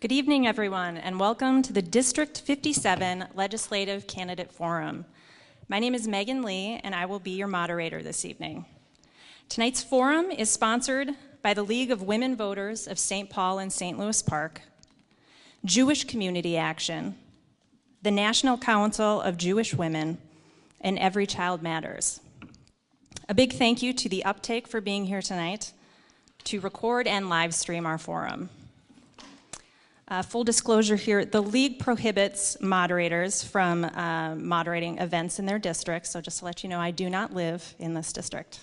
Good evening, everyone, and welcome to the District 57 Legislative Candidate Forum. My name is Megan Lee, and I will be your moderator this evening. Tonight's forum is sponsored by the League of Women Voters of St. Paul and St. Louis Park, Jewish Community Action, the National Council of Jewish Women, and Every Child Matters. A big thank you to the Uptake for being here tonight to record and live stream our forum. Full disclosure here, the League prohibits moderators from moderating events in their district, so just to let you know, I do not live in this district.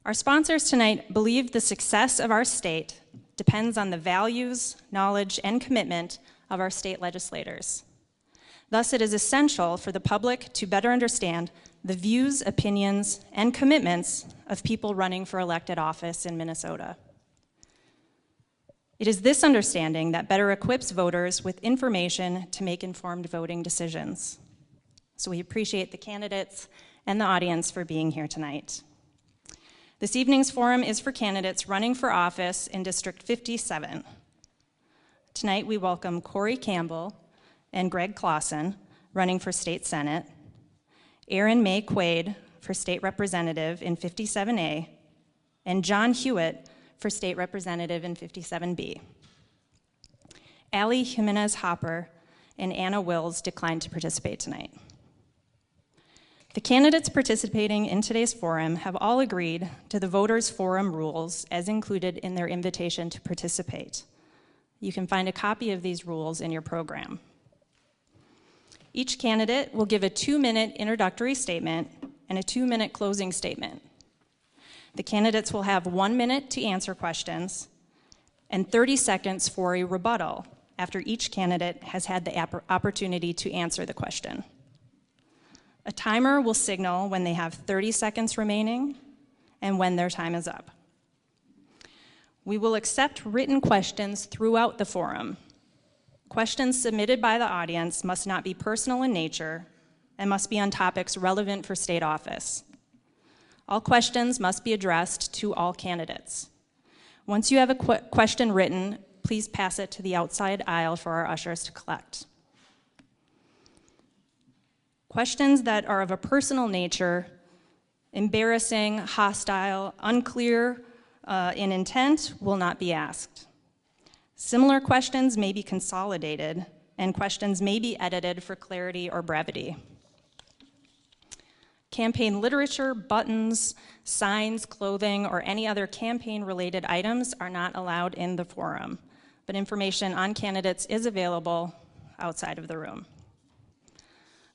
Our sponsors tonight believe the success of our state depends on the values, knowledge, and commitment of our state legislators. Thus, it is essential for the public to better understand the views, opinions, and commitments of people running for elected office in Minnesota. It is this understanding that better equips voters with information to make informed voting decisions. So we appreciate the candidates and the audience for being here tonight. This evening's forum is for candidates running for office in District 57. Tonight we welcome Cory Campbell and Greg Clausen running for State Senate, Erin May Quaid for State Representative in 57A, and John Hewitt for State Representative in 57B. Ali Jimenez-Hopper and Anna Wills declined to participate tonight. The candidates participating in today's forum have all agreed to the voters' forum rules as included in their invitation to participate. You can find a copy of these rules in your program. Each candidate will give a 2-minute introductory statement and a 2-minute closing statement. The candidates will have 1 minute to answer questions and 30 seconds for a rebuttal after each candidate has had the opportunity to answer the question. A timer will signal when they have 30 seconds remaining and when their time is up. We will accept written questions throughout the forum. Questions submitted by the audience must not be personal in nature and must be on topics relevant for state office. All questions must be addressed to all candidates. Once you have a question written, please pass it to the outside aisle for our ushers to collect. Questions that are of a personal nature, embarrassing, hostile, unclear in intent will not be asked. Similar questions may be consolidated, and questions may be edited for clarity or brevity. Campaign literature, buttons, signs, clothing, or any other campaign-related items are not allowed in the forum, but information on candidates is available outside of the room.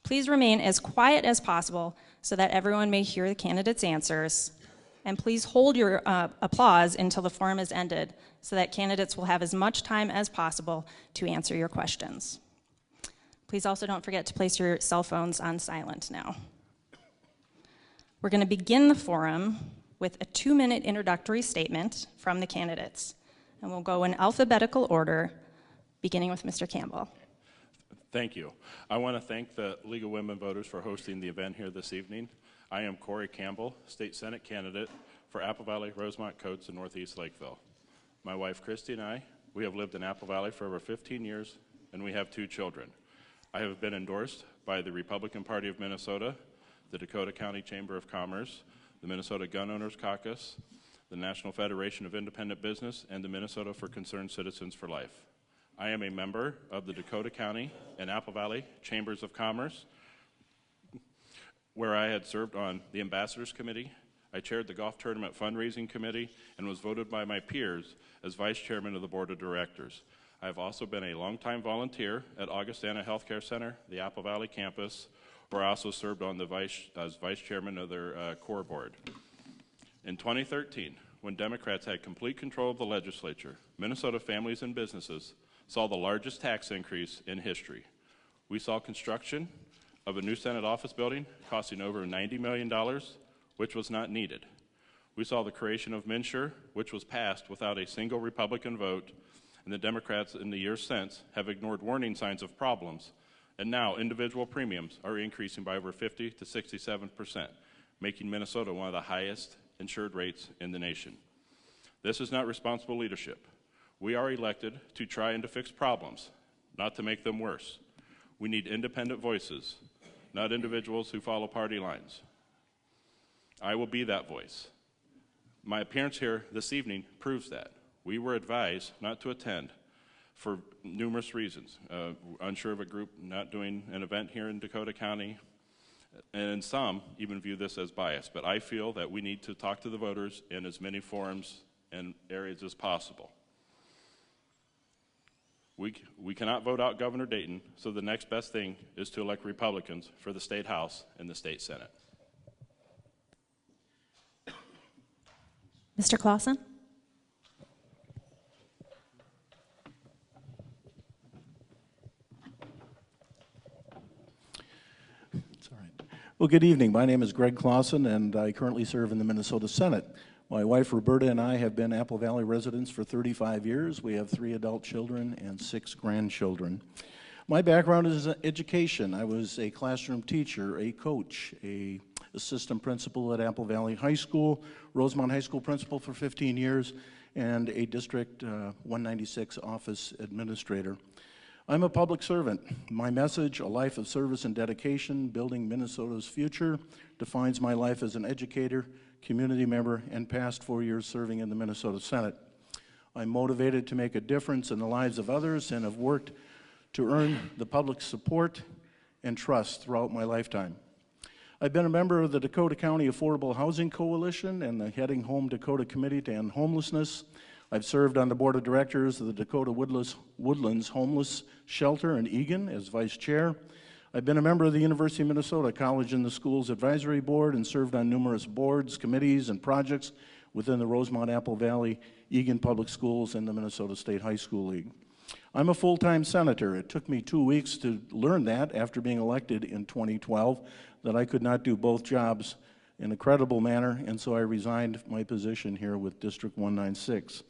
Please remain as quiet as possible so that everyone may hear the candidates' answers, and please hold your applause until the forum is ended so that candidates will have as much time as possible to answer your questions. Please also don't forget to place your cell phones on silent now. We're going to begin the forum with a 2-minute introductory statement from the candidates, and we'll go in alphabetical order, beginning with Mr. Campbell. Thank you. I want to thank the League of Women Voters for hosting the event here this evening. I am Cory Campbell, State Senate candidate for Apple Valley-Rosemount Coates in Northeast Lakeville. My wife Christy and we have lived in Apple Valley for over 15 years, and we have 2 children. I have been endorsed by the Republican Party of Minnesota, the Dakota County Chamber of Commerce, the Minnesota Gun Owners Caucus, the National Federation of Independent Business, and the Minnesota for Concerned Citizens for Life. I am a member of the Dakota County and Apple Valley Chambers of Commerce, where I had served on the Ambassadors Committee. I chaired the Golf Tournament Fundraising Committee and was voted by my peers as Vice Chairman of the Board of Directors. I have also been a longtime volunteer at Augustana Healthcare Center, the Apple Valley campus, where I also served on as Vice Chairman of their core board. In 2013, when Democrats had complete control of the legislature, Minnesota families and businesses saw the largest tax increase in history. We saw construction of a new Senate office building costing over $90 million, which was not needed. We saw the creation of MNsure, which was passed without a single Republican vote, and the Democrats in the years since have ignored warning signs of problems. And now individual premiums are increasing by over 50 to 67%, making Minnesota one of the highest insured rates in the nation. This is not responsible leadership. We are elected to try and to fix problems, not to make them worse. We need independent voices, not individuals who follow party lines. I will be that voice. My appearance here this evening proves that. We were advised not to attend for numerous reasons. Unsure of a group not doing an event here in Dakota County, and some even view this as bias. But I feel that we need to talk to the voters in as many forums and areas as possible. We cannot vote out Governor Dayton, so the next best thing is to elect Republicans for the State House and the State Senate. Mr. Clausen? It's all right. Well, good evening. My name is Greg Clausen, and I currently serve in the Minnesota Senate. My wife, Roberta, and I have been Apple Valley residents for 35 years. We have 3 adult children and 6 grandchildren. My background is education. I was a classroom teacher, a coach, a assistant principal at Apple Valley High School, Rosemount High School principal for 15 years, and a District 196 office administrator. I'm a public servant. My message, a life of service and dedication, building Minnesota's future, defines my life as an educator, community member, and past 4 years serving in the Minnesota Senate. I'm motivated to make a difference in the lives of others and have worked to earn the public's support and trust throughout my lifetime. I've been a member of the Dakota County Affordable Housing Coalition and the Heading Home Dakota Committee to End Homelessness. I've served on the board of directors of the Dakota Woodlands Homeless Shelter in Eagan as vice chair. I've been a member of the University of Minnesota College and the Schools Advisory Board and served on numerous boards, committees, and projects within the Rosemount, Apple Valley, Eagan Public Schools, and the Minnesota State High School League. I'm a full-time senator. It took me 2 weeks to learn that after being elected in 2012, that I could not do both jobs in a credible manner, and so I resigned my position here with District 196.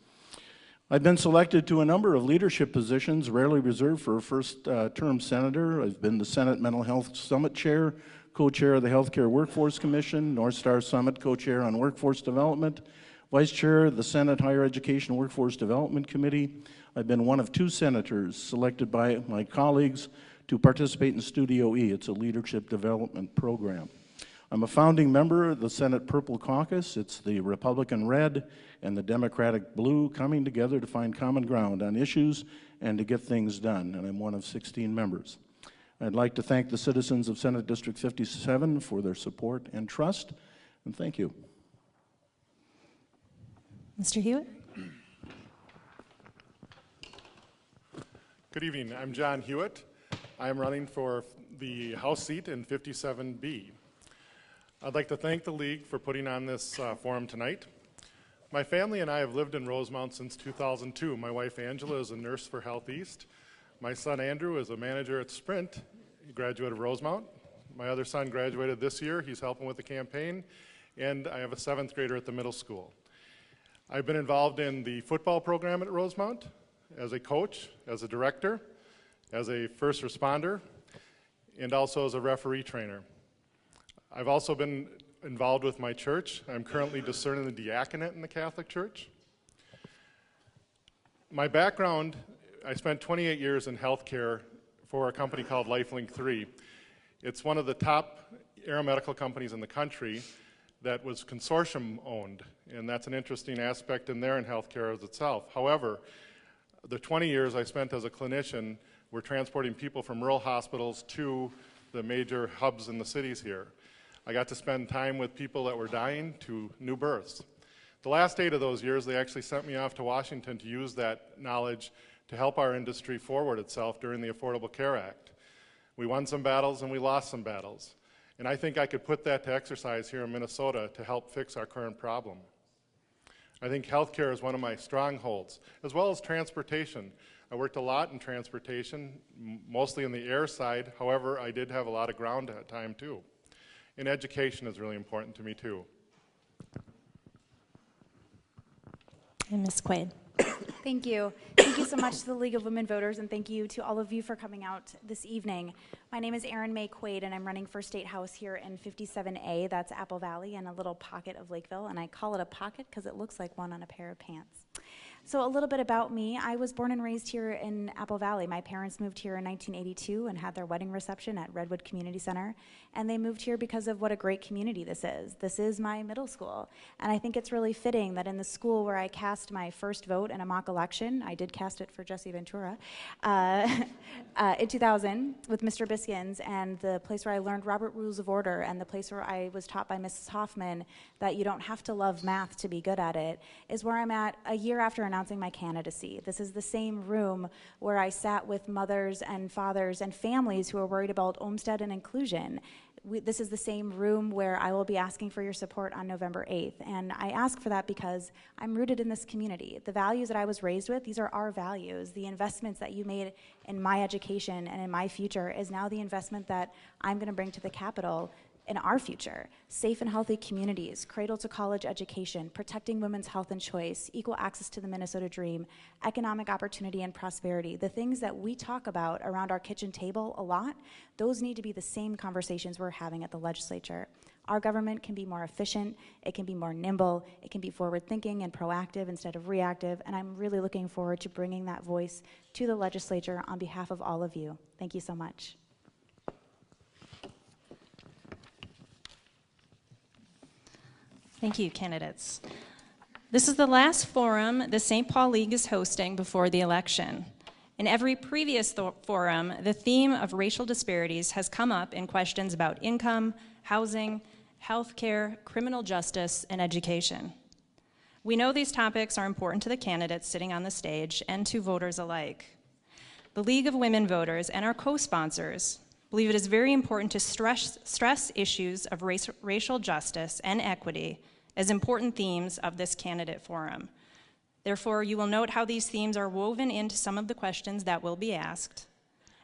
I've been selected to a number of leadership positions, rarely reserved for a first-term senator. I've been the Senate Mental Health Summit Chair, co-chair of the Healthcare Workforce Commission, North Star Summit co-chair on Workforce Development, vice chair of the Senate Higher Education Workforce Development Committee. I've been one of 2 senators selected by my colleagues to participate in Studio E. It's a leadership development program. I'm a founding member of the Senate Purple Caucus. It's the Republican Red and the Democratic Blue coming together to find common ground on issues and to get things done, and I'm one of 16 members. I'd like to thank the citizens of Senate District 57 for their support and trust, and thank you. Mr. Hewitt? Good evening. I'm John Hewitt. I am running for the House seat in 57B. I'd like to thank the League for putting on this forum tonight. My family and I have lived in Rosemount since 2002. My wife Angela is a nurse for Health East. My son Andrew is a manager at Sprint. He graduated Rosemount. My other son graduated this year. He's helping with the campaign. And I have a 7th grader at the middle school. I've been involved in the football program at Rosemount as a coach, as a director, as a first responder, and also as a referee trainer. I've also been involved with my church. I'm currently discerning the diaconate in the Catholic Church. My background, I spent 28 years in healthcare for a company called LifeLink 3. It's one of the top aeromedical companies in the country that was consortium owned, and that's an interesting aspect in there in healthcare as itself. However, the 20 years I spent as a clinician were transporting people from rural hospitals to the major hubs in the cities here. I got to spend time with people that were dying to new births. The last 8 of those years, they actually sent me off to Washington to use that knowledge to help our industry forward itself during the Affordable Care Act. We won some battles and we lost some battles. And I think I could put that to exercise here in Minnesota to help fix our current problem. I think healthcare is one of my strongholds, as well as transportation. I worked a lot in transportation, mostly in the air side. However, I did have a lot of ground at time too. And education is really important to me too. And Ms. Quaid. Thank you. Thank you so much to the League of Women Voters, and thank you to all of you for coming out this evening. My name is Erin May Quaid, and I'm running for State House here in 57A. That's Apple Valley and a little pocket of Lakeville, and I call it a pocket because it looks like one on a pair of pants. So a little bit about me. I was born and raised here in Apple Valley. My parents moved here in 1982 and had their wedding reception at Redwood Community Center. And they moved here because of what a great community this is. This is my middle school. And I think it's really fitting that in the school where I cast my first vote in a mock election, I did cast it for Jesse Ventura, in 2000 with Mr. Biskins, and the place where I learned Robert Rules of Order, and the place where I was taught by Mrs. Hoffman that you don't have to love math to be good at it, is where I'm at a year after announcing my candidacy. This is the same room where I sat with mothers and fathers and families who are worried about Olmstead and inclusion. This is the same room where I will be asking for your support on November 8th. And I ask for that because I'm rooted in this community. The values that I was raised with, these are our values. The investments that you made in my education and in my future is now the investment that I'm going to bring to the Capitol in our future. Safe and healthy communities, cradle to college education, protecting women's health and choice, equal access to the Minnesota dream, economic opportunity and prosperity. The things that we talk about around our kitchen table a lot, those need to be the same conversations we're having at the legislature. Our government can be more efficient, it can be more nimble, it can be forward-thinking and proactive instead of reactive, and I'm really looking forward to bringing that voice to the legislature on behalf of all of you. Thank you so much. Thank you, candidates. This is the last forum the St. Paul League is hosting before the election. In every previous forum, the theme of racial disparities has come up in questions about income, housing, healthcare, criminal justice, and education. We know these topics are important to the candidates sitting on the stage and to voters alike. The League of Women Voters and our co-sponsors believe it is very important to stress issues of racial justice and equity as important themes of this candidate forum. Therefore, you will note how these themes are woven into some of the questions that will be asked,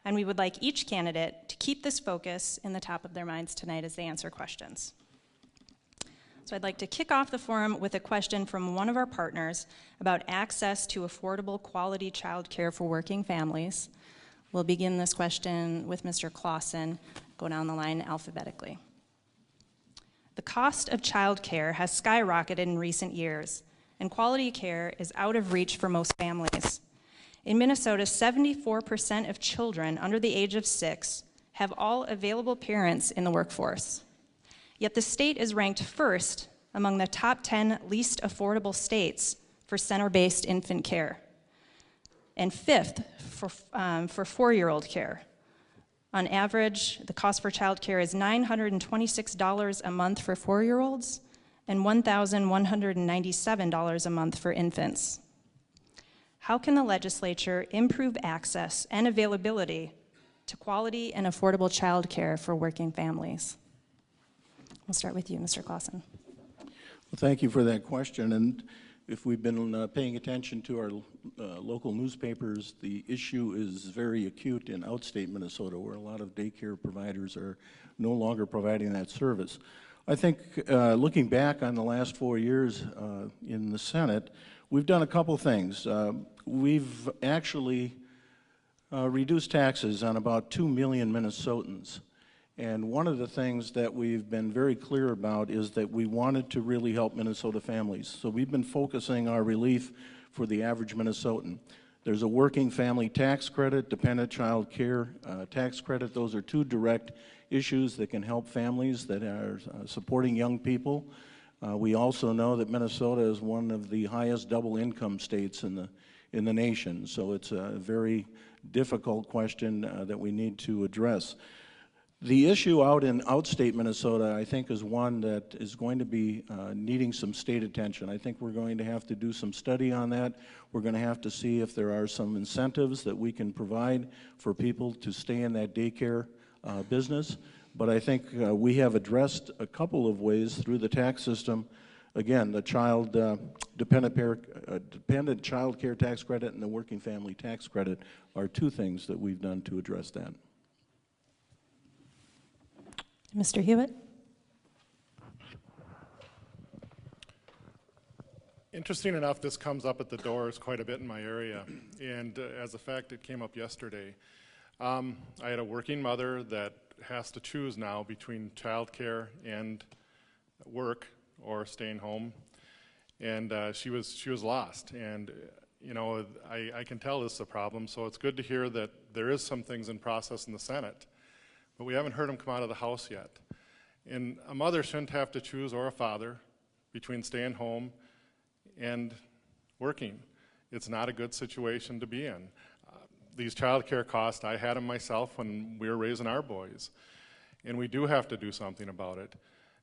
and we would like each candidate to keep this focus in the top of their minds tonight as they answer questions. So I'd like to kick off the forum with a question from one of our partners about access to affordable quality child care for working families. We'll begin this question with Mr. Clausen, go down the line alphabetically. The cost of child care has skyrocketed in recent years, and quality care is out of reach for most families. In Minnesota, 74% of children under the age of 6 have all available parents in the workforce. Yet the state is ranked first among the top 10 least affordable states for center-based infant care, and fifth for 4-year-old care. On average, the cost for child care is $926 a month for 4-year-olds and $1,197 a month for infants. How can the legislature improve access and availability to quality and affordable child care for working families? We'll start with you, Mr. Clausen. Well, thank you for that question. And if we've been paying attention to our local newspapers, the issue is very acute in outstate Minnesota, where a lot of daycare providers are no longer providing that service. I think looking back on the last 4 years in the Senate, we've done a couple things. We've actually reduced taxes on about 2 million Minnesotans. And one of the things that we've been very clear about is that we wanted to really help Minnesota families. So we've been focusing our relief for the average Minnesotan. There's a working family tax credit, dependent child care tax credit. Those are two direct issues that can help families that are supporting young people. We also know that Minnesota is one of the highest double income states in the nation. So it's a very difficult question that we need to address. The issue out in outstate Minnesota, I think, is one that is going to be needing some state attention. I think we're going to have to do some study on that. We're going to have to see if there are some incentives that we can provide for people to stay in that daycare business. But I think we have addressed a couple of ways through the tax system. Again, the dependent child care tax credit and the working family tax credit are two things that we've done to address that. Mr. Hewitt? Interesting enough, this comes up at the doors quite a bit in my area. And as a fact, it came up yesterday. I had a working mother that has to choose now between childcare and work or staying home. And she was lost. And you know, I can tell this is a problem, so it's good to hear that there is some things in process in the Senate, but we haven't heard them come out of the House yet. And a mother shouldn't have to choose, or a father, between staying home and working. It's not a good situation to be in. These child care costs, I had them myself when we were raising our boys, and we do have to do something about it.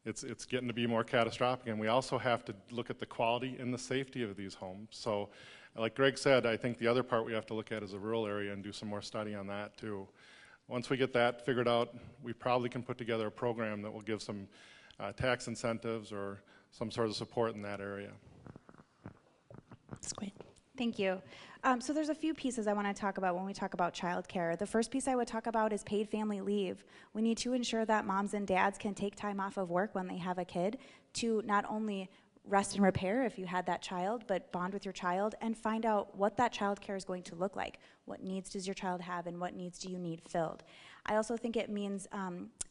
It's getting to be more catastrophic, and we also have to look at the quality and the safety of these homes. So, like Greg said, I think the other part we have to look at is the rural area and do some more study on that too. Once we get that figured out, we probably can put together a program that will give some tax incentives or some sort of support in that area. That's great. Thank you. So there's a few pieces I want to talk about when we talk about childcare. The first piece I would talk about is paid family leave. We need to ensure that moms and dads can take time off of work when they have a kid to not only rest and repair if you had that child, but bond with your child and find out what that childcare is going to look like. What needs does your child have and what needs do you need filled? I also think it means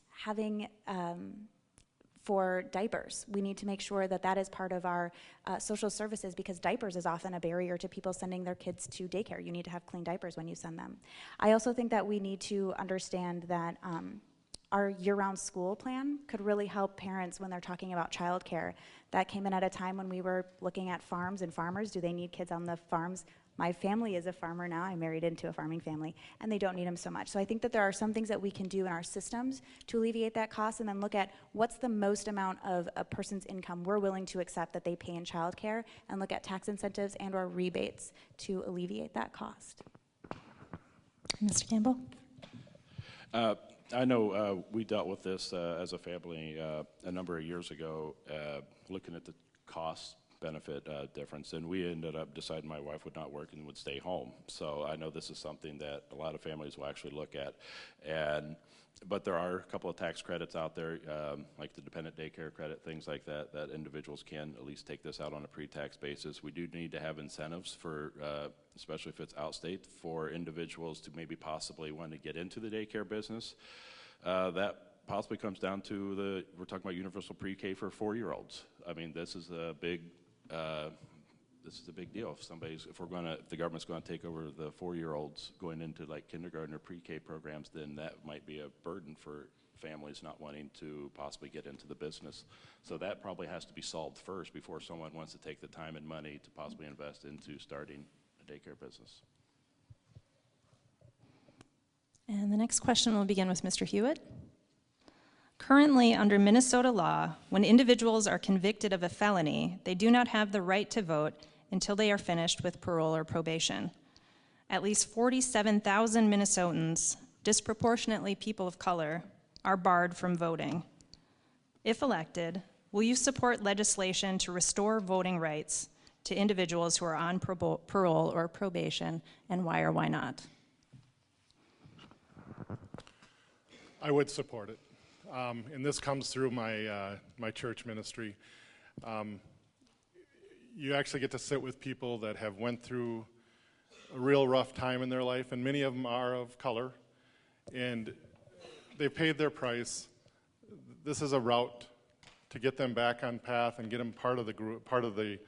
having for diapers. We need to make sure that that is part of our social services, because diapers is often a barrier to people sending their kids to daycare. You need to have clean diapers when you send them. I also think that we need to understand that our year-round school plan could really help parents when they're talking about childcare. That came in at a time when we were looking at farms and farmers. Do they need kids on the farms? My family is a farmer now. I married into a farming family, and they don't need them so much. So I think that there are some things that we can do in our systems to alleviate that cost, and then look at what's the most amount of a person's income we're willing to accept that they pay in childcare, and look at tax incentives and or rebates to alleviate that cost. Mr. Campbell? I know we dealt with this as a family a number of years ago, looking at the cost benefit difference, and we ended up deciding my wife would not work and would stay home. So I know this is something that a lot of families will actually look at, but there are a couple of tax credits out there, like the dependent daycare credit, things like that, that individuals can at least take this out on a pre-tax basis. We do need to have incentives for, especially if it's outstate, for individuals to maybe possibly want to get into the daycare business. That possibly comes down to we're talking about universal pre-K for 4-year-olds. I mean, this is a big deal. If the government's going to take over the 4-year-olds going into like kindergarten or pre-K programs, then that might be a burden for families not wanting to possibly get into the business. So that probably has to be solved first before someone wants to take the time and money to possibly invest into starting a daycare business. And the next question will begin with Mr. Hewitt. Currently, under Minnesota law, when individuals are convicted of a felony, they do not have the right to vote until they are finished with parole or probation. At least 47,000 Minnesotans, disproportionately people of color, are barred from voting. If elected, will you support legislation to restore voting rights to individuals who are on parole or probation, and why or why not? I would support it. And this comes through my church ministry. You actually get to sit with people that have went through a real rough time in their life, and many of them are of color, and they've paid their price. This is a route to get them back on path and get them part of the group, part of the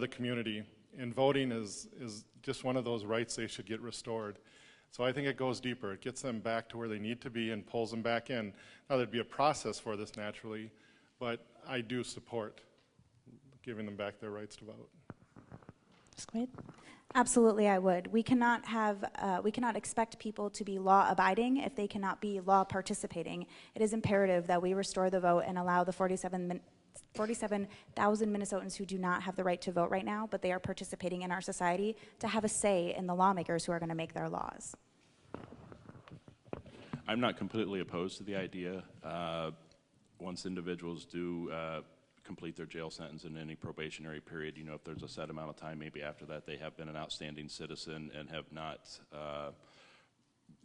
community. And voting is just one of those rights they should get restored. So I think it goes deeper. It gets them back to where they need to be and pulls them back in. Now, there'd be a process for this naturally, but I do support giving them back their rights to vote. Ms. Quaid? Absolutely, I would. We cannot expect people to be law-abiding if they cannot be law-participating. It is imperative that we restore the vote and allow the 47,000 Minnesotans who do not have the right to vote right now, but they are participating in our society, to have a say in the lawmakers who are going to make their laws. I'm not completely opposed to the idea. Once individuals do complete their jail sentence in any probationary period, you know, if there's a set amount of time, maybe after that they have been an outstanding citizen and have not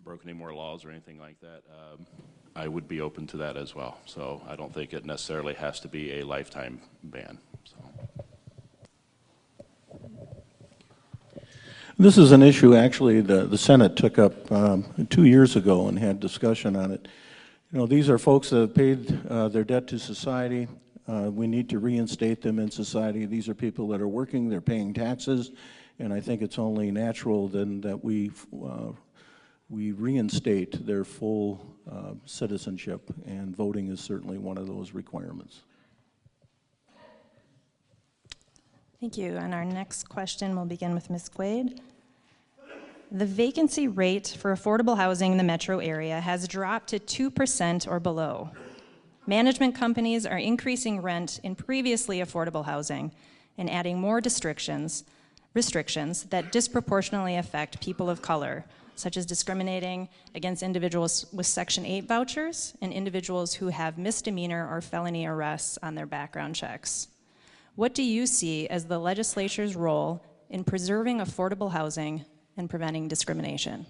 broken any more laws or anything like that, I would be open to that as well. So I don't think it necessarily has to be a lifetime ban. So. This is an issue actually the Senate took up 2 years ago and had discussion on it. You know, these are folks that have paid their debt to society. We need to reinstate them in society. These are people that are working, they're paying taxes, and I think it's only natural then that we reinstate their full citizenship, and voting is certainly one of those requirements. Thank you. And our next question will begin with Ms. Quaid. The vacancy rate for affordable housing in the metro area has dropped to 2% or below. Management companies are increasing rent in previously affordable housing and adding more restrictions that disproportionately affect people of color, such as discriminating against individuals with Section 8 vouchers and individuals who have misdemeanor or felony arrests on their background checks. What do you see as the legislature's role in preserving affordable housing and preventing discrimination?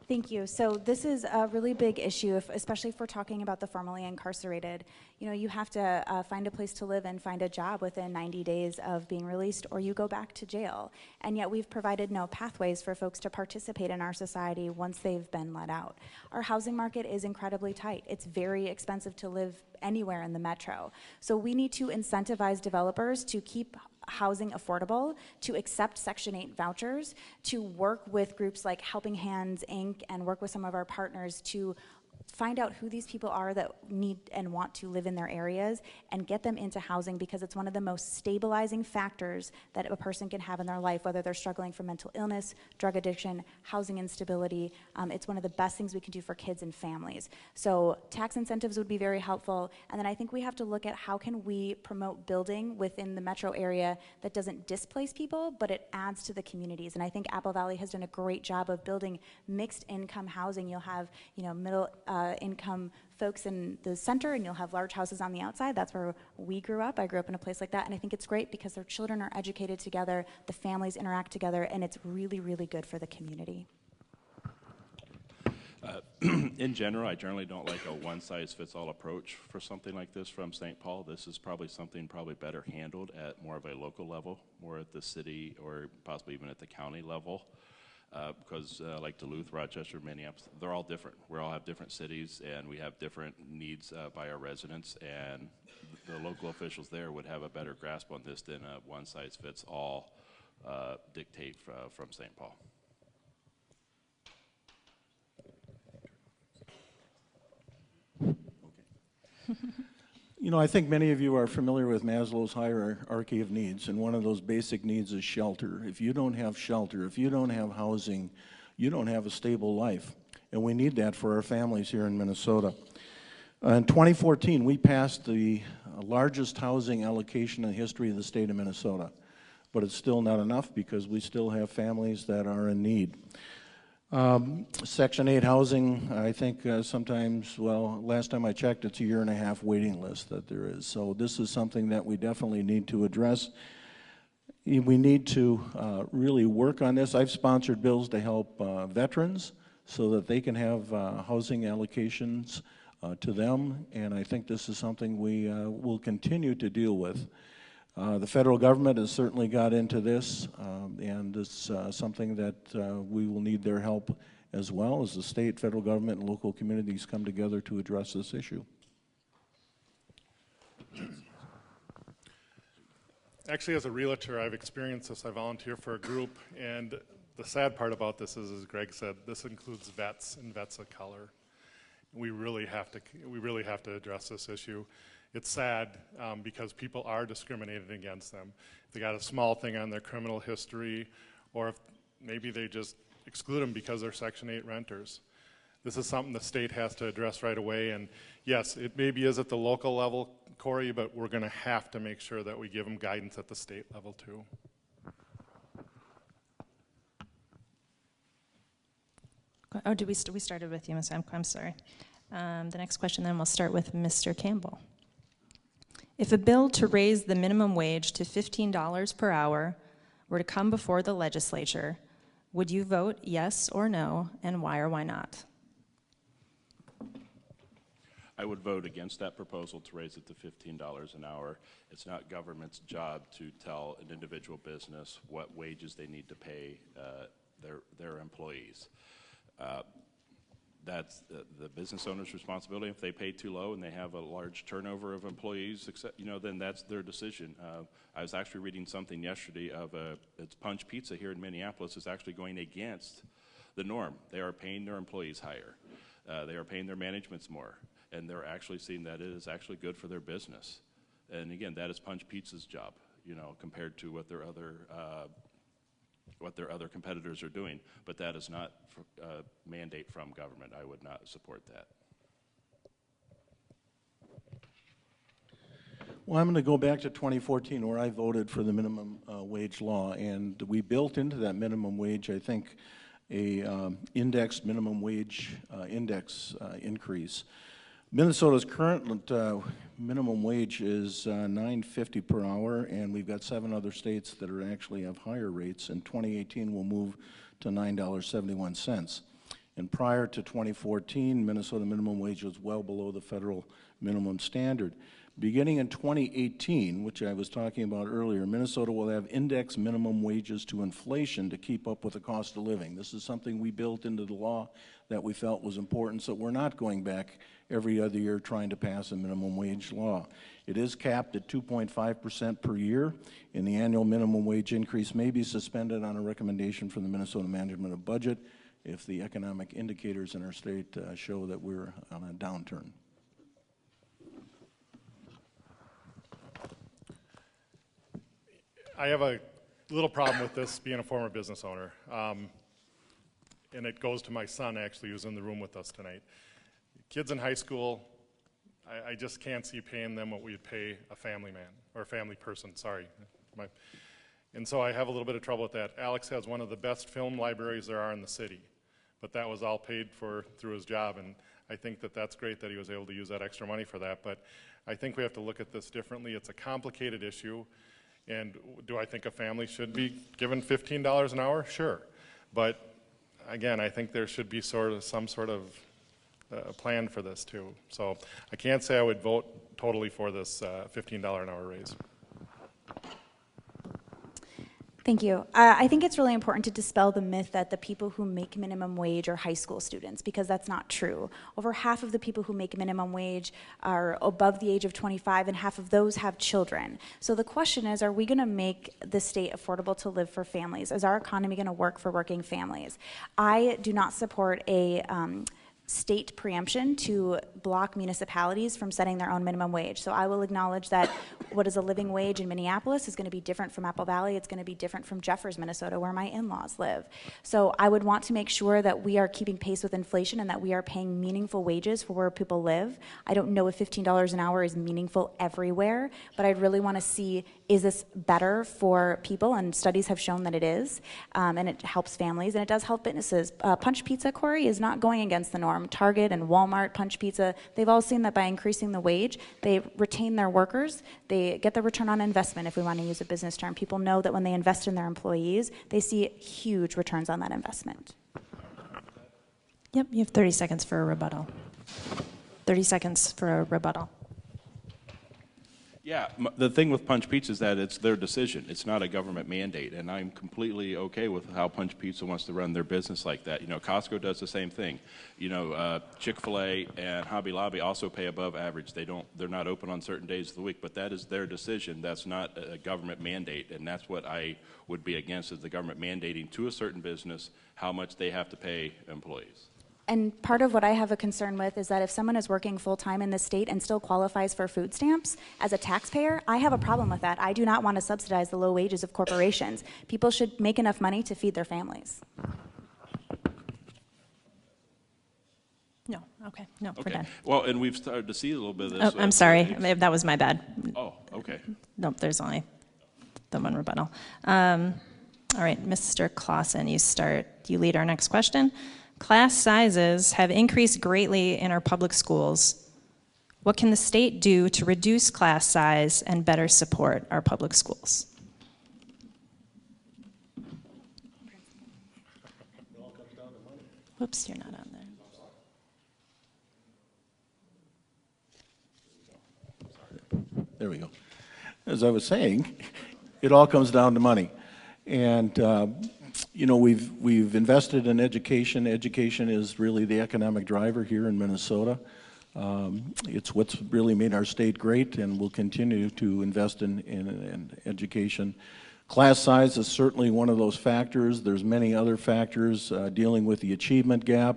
Thank you. So this is a really big issue, especially if we're talking about the formerly incarcerated. You know, you have to find a place to live and find a job within 90 days of being released, or you go back to jail. And yet we've provided no pathways for folks to participate in our society once they've been let out. Our housing market is incredibly tight. It's very expensive to live anywhere in the metro. So we need to incentivize developers to keep housing affordable, to accept Section 8 vouchers, to work with groups like Helping Hands, Inc., and work with some of our partners to find out who these people are that need and want to live in their areas and get them into housing, because it's one of the most stabilizing factors that a person can have in their life, whether they're struggling from mental illness, drug addiction, housing instability. It's one of the best things we can do for kids and families. So tax incentives would be very helpful. And then I think we have to look at how can we promote building within the metro area that doesn't displace people, but it adds to the communities. And I think Apple Valley has done a great job of building mixed income housing. You'll have, you know, middle income folks in the center, and you'll have large houses on the outside. That's where we grew up. I grew up in a place like that, and I think it's great because their children are educated together, the families interact together, and it's really, really good for the community. In general, I generally don't like a one-size-fits-all approach for something like this from St. Paul. This is probably something better handled at more of a local level, more at the city or possibly even at the county level. Because like Duluth, Rochester, Minneapolis, they're all different. We all have different cities, and we have different needs by our residents, and the local officials there would have a better grasp on this than a one-size-fits-all dictate from St. Paul. You know, I think many of you are familiar with Maslow's hierarchy of needs, and one of those basic needs is shelter. If you don't have shelter, if you don't have housing, you don't have a stable life, and we need that for our families here in Minnesota. In 2014, we passed the largest housing allocation in the history of the state of Minnesota, but it's still not enough because we still have families that are in need. Section 8 housing, I think sometimes, well, last time I checked, it's a 1.5 year waiting list that there is. So this is something that we definitely need to address. We need to really work on this. I've sponsored bills to help veterans so that they can have housing allocations to them, and I think this is something we will continue to deal with. The federal government has certainly got into this, and it's something that we will need their help as well as the state, federal government, and local communities come together to address this issue. Actually, as a realtor, I've experienced this. I volunteer for a group, and the sad part about this is, as Greg said, this includes vets and vets of color. We really have to address this issue. It's sad because people are discriminated against them. If they got a small thing on their criminal history, or if maybe they just exclude them because they're Section 8 renters. This is something the state has to address right away, and yes, it maybe is at the local level, Cory, but we're going to have to make sure that we give them guidance at the state level too. Oh, we started with you, Ms. Amco, I'm sorry. The next question then we'll start with Mr. Campbell. If a bill to raise the minimum wage to $15 per hour were to come before the legislature, would you vote yes or no, and why or why not? I would vote against that proposal to raise it to $15 an hour. It's not government's job to tell an individual business what wages they need to pay their employees. that's the business owner's responsibility. If they pay too low and they have a large turnover of employees, then that's their decision. I was actually reading something yesterday of it's Punch Pizza here in Minneapolis is actually going against the norm. They are paying their employees higher. They are paying their managements more, and they're actually seeing that it is actually good for their business. And again, that is Punch Pizza's job, compared to what their other competitors are doing. But that is not a mandate from government. I would not support that. Well, I'm going to go back to 2014 where I voted for the minimum wage law, and we built into that minimum wage, I think, a indexed minimum wage index increase. Minnesota's current minimum wage is $9.50 per hour, and we've got 7 other states that are actually have higher rates. In 2018, we'll move to $9.71. And prior to 2014, Minnesota minimum wage was well below the federal minimum standard. Beginning in 2018, which I was talking about earlier, Minnesota will have index minimum wages to inflation to keep up with the cost of living. This is something we built into the law that we felt was important, so we're not going back every other year trying to pass a minimum wage law. It is capped at 2.5% per year, and the annual minimum wage increase may be suspended on a recommendation from the Minnesota Management of Budget if the economic indicators in our state show that we're on a downturn. I have a little problem with this being a former business owner. And it goes to my son, actually, who's in the room with us tonight. Kids in high school, I just can't see paying them what we'd pay a family man, or a family person, sorry. And so I have a little bit of trouble with that. Alex has one of the best film libraries there are in the city, but that was all paid for through his job, and I think that that's great that he was able to use that extra money for that, but I think we have to look at this differently. It's a complicated issue. And do I think a family should be given $15 an hour? Sure. But again, I think there should be some sort of plan for this too. So I can't say I would vote totally for this $15 an hour raise. Thank you. I think it's really important to dispel the myth that the people who make minimum wage are high school students, because that's not true. Over half of the people who make minimum wage are above the age of 25, and half of those have children. So the question is, are we going to make the state affordable to live for families? Is our economy going to work for working families? I do not support a state preemption to block municipalities from setting their own minimum wage. So I will acknowledge that what is a living wage in Minneapolis is going to be different from Apple Valley. It's going to be different from Jeffers, Minnesota, where my in-laws live. So I would want to make sure that we are keeping pace with inflation and that we are paying meaningful wages for where people live. I don't know if $15 an hour is meaningful everywhere, but I'd really want to see, is this better for people? And studies have shown that it is, and it helps families, and it does help businesses. Punch Pizza, Cory, is not going against the norm. Target and Walmart, Punch Pizza, they've all seen that by increasing the wage, they retain their workers, they get the return on investment, if we want to use a business term. People know that when they invest in their employees, they see huge returns on that investment. Yep, you have 30 seconds for a rebuttal. 30 seconds for a rebuttal. Yeah, the thing with Punch Pizza is that it's their decision. It's not a government mandate, and I'm completely okay with how Punch Pizza wants to run their business like that. Costco does the same thing. Chick-fil-A and Hobby Lobby also pay above average. They're not open on certain days of the week, but that is their decision. That's not a government mandate, and that's what I would be against, is the government mandating to a certain business how much they have to pay employees. And part of what I have a concern with is that if someone is working full-time in this state and still qualifies for food stamps, as a taxpayer, I have a problem with that. I do not want to subsidize the low wages of corporations. People should make enough money to feed their families. No, okay, no, Okay. we're done. Well, and we've started to see a little bit of this. Oh, I'm sorry, that was my bad. Oh, okay. Nope, there's only the one rebuttal. All right, Mr. Clausen, you lead our next question. Class sizes have increased greatly in our public schools. What can the state do to reduce class size and better support our public schools? Whoops, you're not on there. There we go. As I was saying, it all comes down to money. And You know, we've invested in education. Education is really the economic driver here in Minnesota. It's what's really made our state great, and we'll continue to invest in education. Class size is certainly one of those factors. There's many other factors dealing with the achievement gap,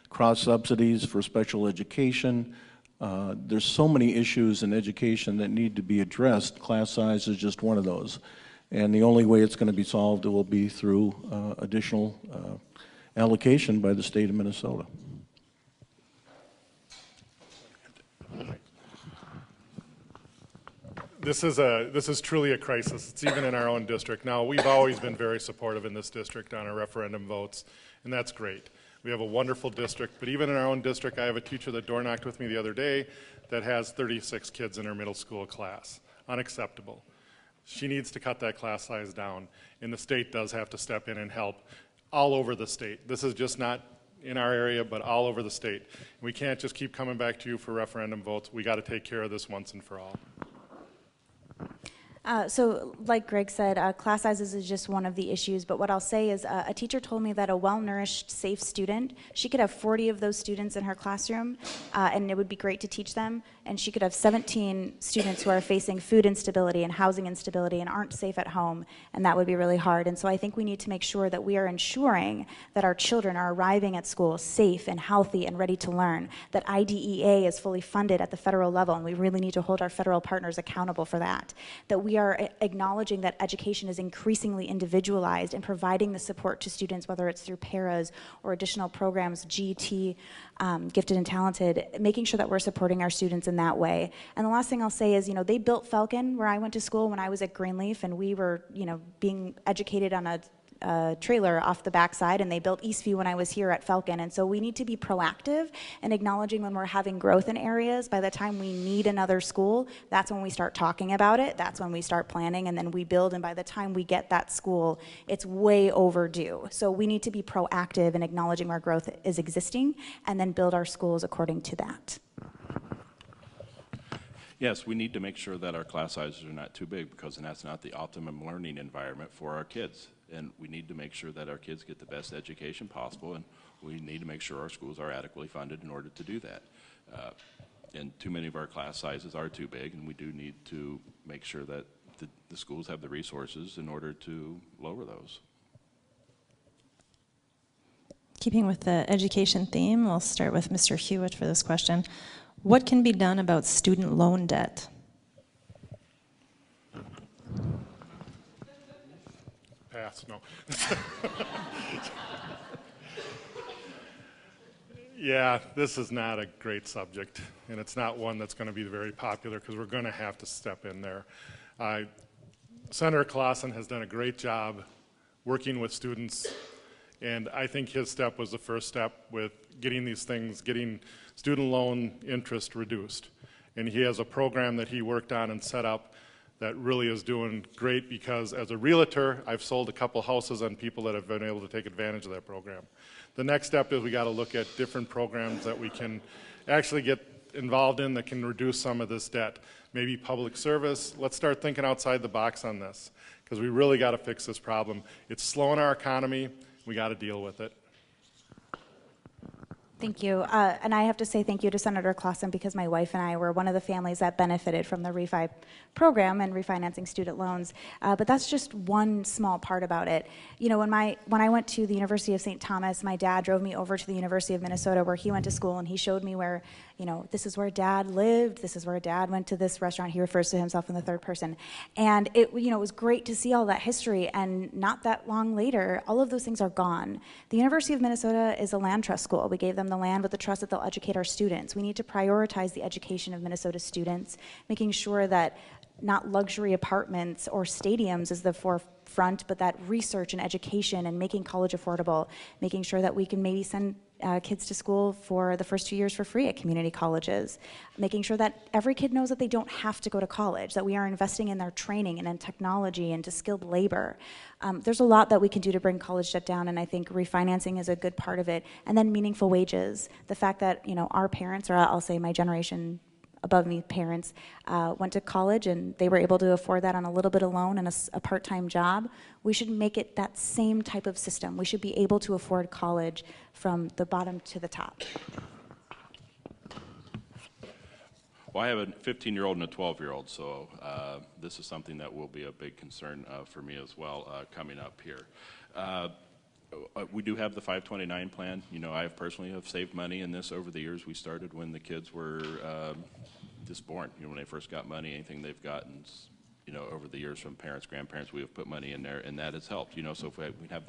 cross subsidies for special education. There's so many issues in education that need to be addressed. Class size is just one of those. And the only way it's going to be solved will be through additional allocation by the state of Minnesota. This is truly a crisis. It's even in our own district. Now, we've always been very supportive in this district on our referendum votes, and that's great. We have a wonderful district, but even in our own district, I have a teacher that door knocked with me the other day that has 36 kids in her middle school class. Unacceptable. She needs to cut that class size down, and the state does have to step in and help all over the state. This is just not in our area, but all over the state. We can't just keep coming back to you for referendum votes. We got to take care of this once and for all. So like Greg said, class sizes is just one of the issues, but what I'll say is a teacher told me that a well-nourished, safe student, she could have 40 of those students in her classroom, and it would be great to teach them, and she could have 17 students who are facing food instability and housing instability and aren't safe at home, and that would be really hard. And so I think we need to make sure that we are ensuring that our children are arriving at school safe and healthy and ready to learn, that IDEA is fully funded at the federal level, and we really need to hold our federal partners accountable for that, that we are acknowledging that education is increasingly individualized and providing the support to students, whether it's through paras or additional programs, GT, gifted and talented, making sure that we're supporting our students in that way. And the last thing I'll say is, you know, they built Falcon where I went to school when I was at Greenleaf, and we were, you know, being educated on a trailer off the backside, and they built Eastview when I was here at Falcon. And so we need to be proactive and acknowledging when we're having growth in areas. By the time we need another school, that's when we start talking about it, that's when we start planning, and then we build, and by the time we get that school, it's way overdue. So we need to be proactive in acknowledging where growth is existing and then build our schools according to that. Yes, we need to make sure that our class sizes are not too big, because that's not the optimum learning environment for our kids. And we need to make sure that our kids get the best education possible, and we need to make sure our schools are adequately funded in order to do that. And too many of our class sizes are too big, and we do need to make sure that the schools have the resources in order to lower those. Keeping with the education theme, we'll start with Mr. Hewitt for this question. What can be done about student loan debt? Pass, no. Yeah, this is not a great subject, and it's not one that's going to be very popular because we're going to have to step in there. Senator Clausen has done a great job working with students, and I think his step was the first step with getting these things, getting student loan interest reduced. And he has a program that he worked on and set up that really is doing great, because as a realtor, I've sold a couple houses on people that have been able to take advantage of that program. The next step is we got to look at different programs that we can actually get involved in that can reduce some of this debt. Maybe public service. Let's start thinking outside the box on this, because we really got to fix this problem. It's slowing our economy. We got to deal with it. Thank you. And I have to say thank you to Senator Clausen, because my wife and I were one of the families that benefited from the refi program and refinancing student loans. But that's just one small part about it. You know, when I went to the University of St. Thomas, my dad drove me over to the University of Minnesota where he went to school, and he showed me where, you know, this is where Dad lived, this is where Dad went to this restaurant. He refers to himself in the third person. And it, you know, it was great to see all that history, and not that long later, all of those things are gone. The University of Minnesota is a land trust school. We gave them the land with the trust that they'll educate our students. We need to prioritize the education of Minnesota students, making sure that not luxury apartments or stadiums is the forefront, but that research and education and making college affordable, making sure that we can maybe send kids to school for the first 2 years for free at community colleges, making sure that every kid knows that they don't have to go to college, that we are investing in their training and in technology and to skilled labor. There's a lot that we can do to bring college debt down, and I think refinancing is a good part of it. And then meaningful wages. The fact that, you know, our parents, or I'll say my generation above me parents went to college and they were able to afford that on a little bit of loan and a part-time job. We should make it that same type of system. We should be able to afford college from the bottom to the top. Well, I have a 15-year-old and a 12-year-old, so this is something that will be a big concern for me as well coming up here. We do have the 529 plan. You know, I personally have saved money in this over the years. We started when the kids were just born. You know, when they first got money, anything they've gotten, you know, over the years from parents, grandparents, we have put money in there, and that has helped. You know, so if we have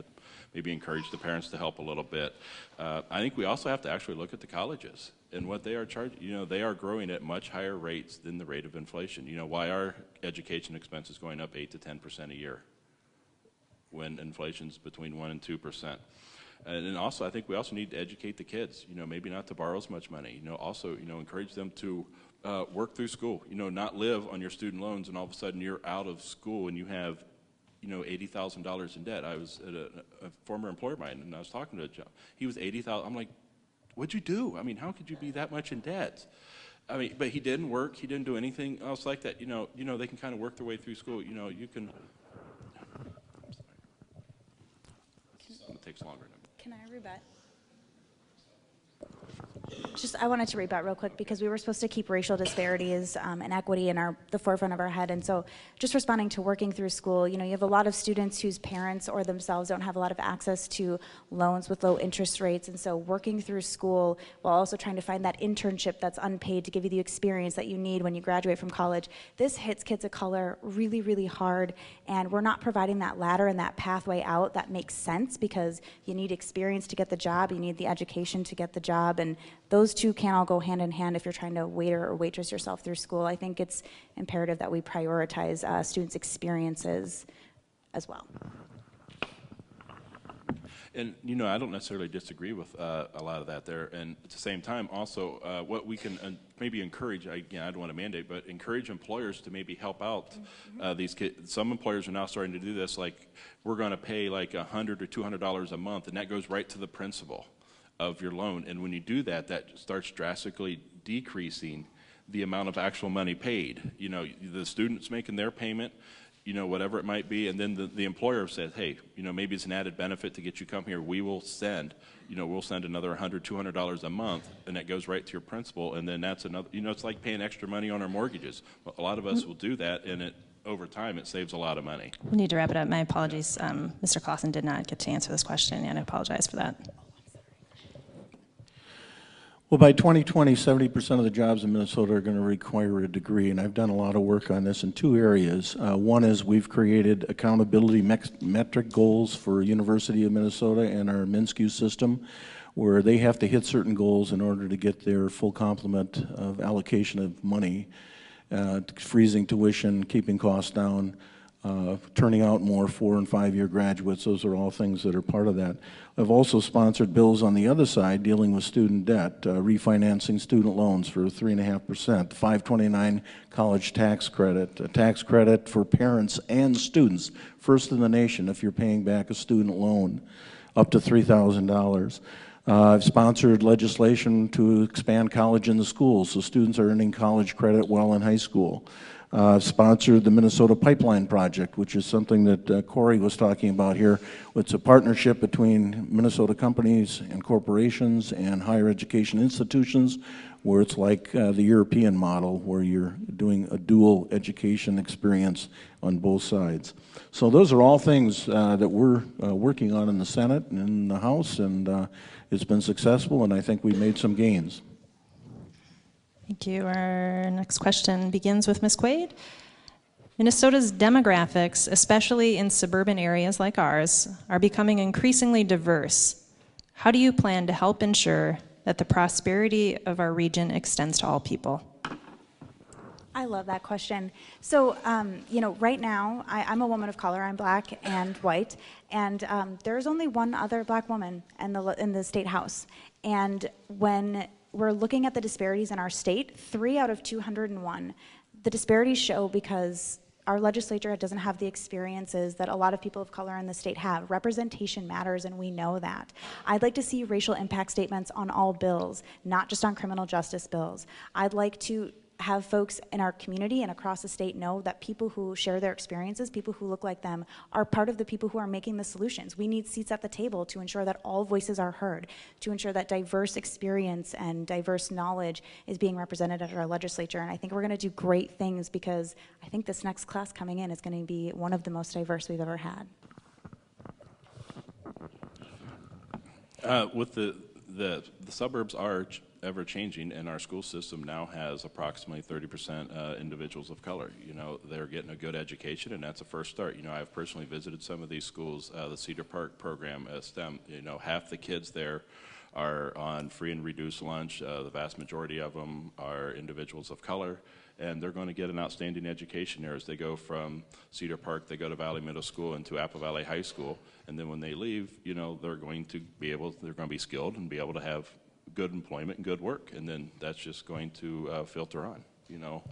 maybe encourage the parents to help a little bit. I think we also have to actually look at the colleges and what they are charging. You know, they are growing at much higher rates than the rate of inflation. You know, why are education expenses going up 8 to 10% a year when inflation's between 1 and 2%? And then also, I think we also need to educate the kids, you know, maybe not to borrow as much money, you know, also, you know, encourage them to work through school, you know, not live on your student loans and all of a sudden you're out of school and you have, you know, $80,000 in debt. I was at a former employer of mine and I was talking to a job. He was $80,000. I'm like, what'd you do? I mean, how could you be that much in debt? I mean, but he didn't work. He didn't do anything else like that. You know, they can kind of work their way through school. You know, you can. It takes longer. Can I rebut? I wanted to rebut real quick because we were supposed to keep racial disparities and equity in the forefront of our head. And so just responding to working through school, you know, you have a lot of students whose parents or themselves don't have a lot of access to loans with low interest rates. And so working through school while also trying to find that internship that's unpaid to give you the experience that you need when you graduate from college, this hits kids of color really, really hard. And we're not providing that ladder and that pathway out that makes sense because you need experience to get the job, you need the education to get the job, and those two can't all go hand in hand if you're trying to waiter or waitress yourself through school. I think it's imperative that we prioritize students' experiences as well. And, you know, I don't necessarily disagree with a lot of that there. And at the same time, also, what we can maybe encourage, again, I don't want to mandate, but encourage employers to maybe help out these kids. Some employers are now starting to do this, like, we're going to pay like $100 or $200 a month, and that goes right to the principal of your loan. And when you do that, that starts drastically decreasing the amount of actual money paid. You know, the student's making their payment, you know, whatever it might be, and then the employer says, hey, you know, maybe it's an added benefit to get you come here. We will send, you know, we'll send another $100, $200 a month, and that goes right to your principal, and then that's another, you know, it's like paying extra money on our mortgages. A lot of us will do that, and over time, it saves a lot of money. We need to wrap it up. My apologies. Mr. Clausen did not get to answer this question, and I apologize for that. Well, by 2020, 70% of the jobs in Minnesota are going to require a degree, and I've done a lot of work on this in two areas. One is we've created accountability metric goals for University of Minnesota and our MnSCU system, where they have to hit certain goals in order to get their full complement of allocation of money, freezing tuition, keeping costs down, turning out more 4- and 5-year graduates. Those are all things that are part of that. I've also sponsored bills on the other side dealing with student debt, refinancing student loans for 3.5%, 529 college tax credit, a tax credit for parents and students, first in the nation if you're paying back a student loan, up to $3,000. I've sponsored legislation to expand college in the schools, so students are earning college credit while in high school. Sponsored the Minnesota Pipeline Project, which is something that Cory was talking about here. It's a partnership between Minnesota companies and corporations and higher education institutions, where it's like the European model, where you're doing a dual education experience on both sides. So those are all things that we're working on in the Senate and in the House, and it's been successful, and I think we made some gains. Thank you. Our next question begins with Ms. Quaid. Minnesota's demographics, especially in suburban areas like ours, are becoming increasingly diverse. How do you plan to help ensure that the prosperity of our region extends to all people? I love that question. So, you know, right now, I'm a woman of color. I'm black and white, and there's only one other black woman in the state house. And when we're looking at the disparities in our state, 3 out of 201, the disparities show because our legislature doesn't have the experiences that a lot of people of color in the state have. Representation matters, and we know that. I'd like to see racial impact statements on all bills, not just on criminal justice bills. I'd like to have folks in our community and across the state know that people who share their experiences, people who look like them, are part of the people who are making the solutions. We need seats at the table to ensure that all voices are heard, to ensure that diverse experience and diverse knowledge is being represented at our legislature. And I think we're going to do great things, because I think this next class coming in is going to be one of the most diverse we've ever had. With the suburbs are ever changing, and our school system now has approximately 30% individuals of color. You know, they're getting a good education, and that's a first start. You know, I've personally visited some of these schools. The Cedar Park program, STEM, you know, half the kids there are on free and reduced lunch. The vast majority of them are individuals of color, and they're going to get an outstanding education there as they go from Cedar Park, they go to Valley Middle School and to Apple Valley High School, and then when they leave, you know, they're going to be skilled and be able to have good employment and good work, and then that's just going to filter on. You know,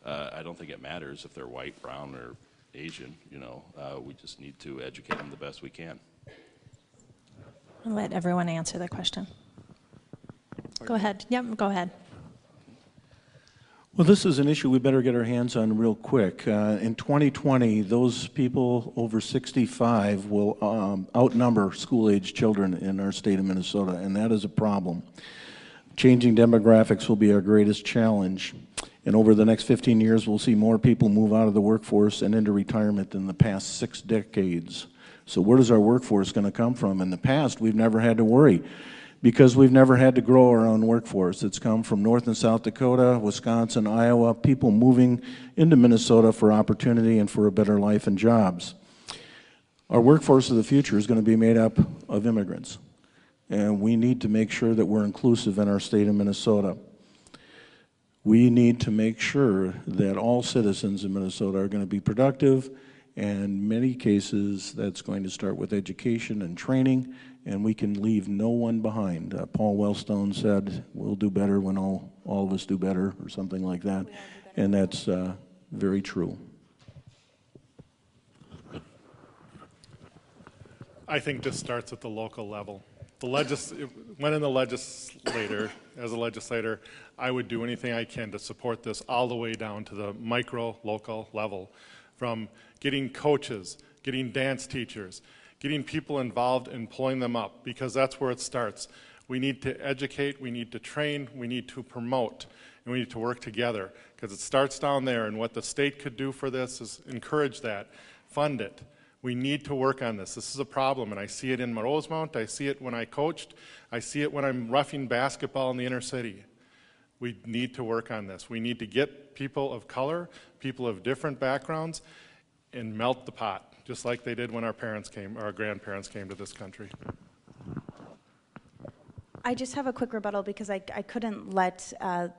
I don't think it matters if they're white, brown, or Asian. You know, we just need to educate them the best we can. I'll let everyone answer the question. Go ahead. Yep, go ahead. Well, this is an issue we better get our hands on real quick. In 2020, those people over 65 will outnumber school-age children in our state of Minnesota, and that is a problem. Changing demographics will be our greatest challenge. And over the next 15 years, we'll see more people move out of the workforce and into retirement than the past 6 decades. So where does our workforce going to come from? In the past, we've never had to worry, because we've never had to grow our own workforce. It's come from North and South Dakota, Wisconsin, Iowa, people moving into Minnesota for opportunity and for a better life and jobs. Our workforce of the future is going to be made up of immigrants, and we need to make sure that we're inclusive in our state of Minnesota. We need to make sure that all citizens in Minnesota are going to be productive, and in many cases that's going to start with education and training, and we can leave no one behind. Paul Wellstone said, we'll do better when all of us do better, or something like that, and that's very true. I think this starts at the local level. When in the legislature, as a legislator, I would do anything I can to support this all the way down to the micro local level, from getting coaches, getting dance teachers, getting people involved and pulling them up, because that's where it starts. We need to educate, we need to train, we need to promote, and we need to work together, because it starts down there. And what the state could do for this is encourage that, fund it. We need to work on this. This is a problem, and I see it in Rosemount, I see it when I coached, I see it when I'm roughing basketball in the inner city. We need to work on this. We need to get people of color, people of different backgrounds, and melt the pot, just like they did when our parents came, our grandparents came to this country. I just have a quick rebuttal, because I couldn't let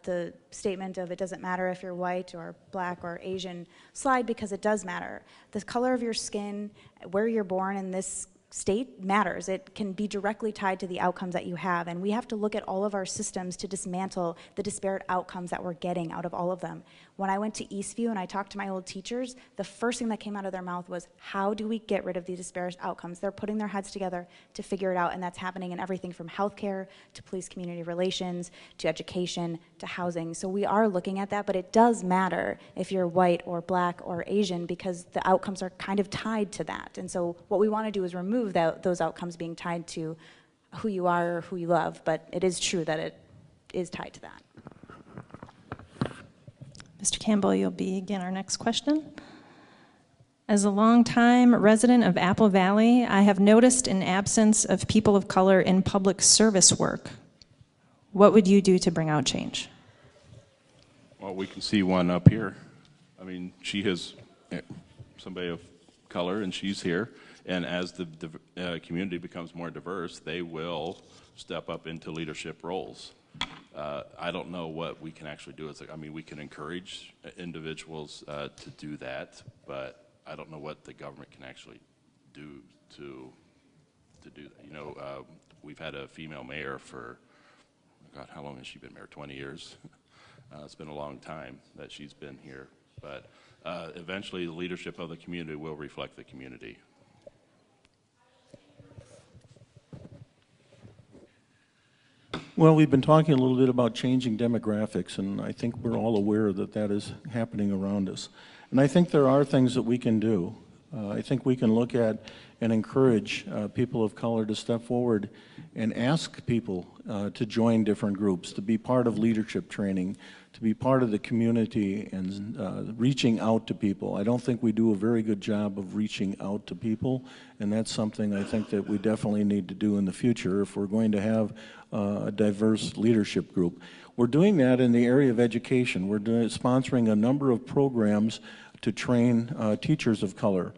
the statement of it doesn't matter if you're white or black or Asian slide, because it does matter. The color of your skin, where you're born in this state matters. It can be directly tied to the outcomes that you have, and we have to look at all of our systems to dismantle the disparate outcomes that we're getting out of all of them. When I went to Eastview and I talked to my old teachers, the first thing that came out of their mouth was, how do we get rid of these disparate outcomes? They're putting their heads together to figure it out, and that's happening in everything from healthcare to police community relations to education to housing. So we are looking at that, but it does matter if you're white or black or Asian, because the outcomes are kind of tied to that. And so what we want to do is remove those outcomes being tied to who you are or who you love, but it is true that it is tied to that. Mr. Campbell, you'll begin our next question. As a longtime resident of Apple Valley, I have noticed an absence of people of color in public service work. What would you do to bring out change? Well, we can see one up here. I mean, she is somebody of color, and she's here. And as the community becomes more diverse, they will step up into leadership roles. I don't know what we can actually do. I mean, we can encourage individuals to do that, but I don't know what the government can actually do to do that. You know, we've had a female mayor for, God, how long has she been mayor? 20 years. It's been a long time that she's been here. But eventually, the leadership of the community will reflect the community. Well, we've been talking a little bit about changing demographics, and I think we're all aware that that is happening around us. And I think there are things that we can do. I think we can look at and encourage people of color to step forward and ask people to join different groups, to be part of leadership training, to be part of the community and reaching out to people. I don't think we do a very good job of reaching out to people, and that's something I think that we definitely need to do in the future if we're going to have a diverse leadership group. We're doing that in the area of education. We're sponsoring a number of programs to train teachers of color.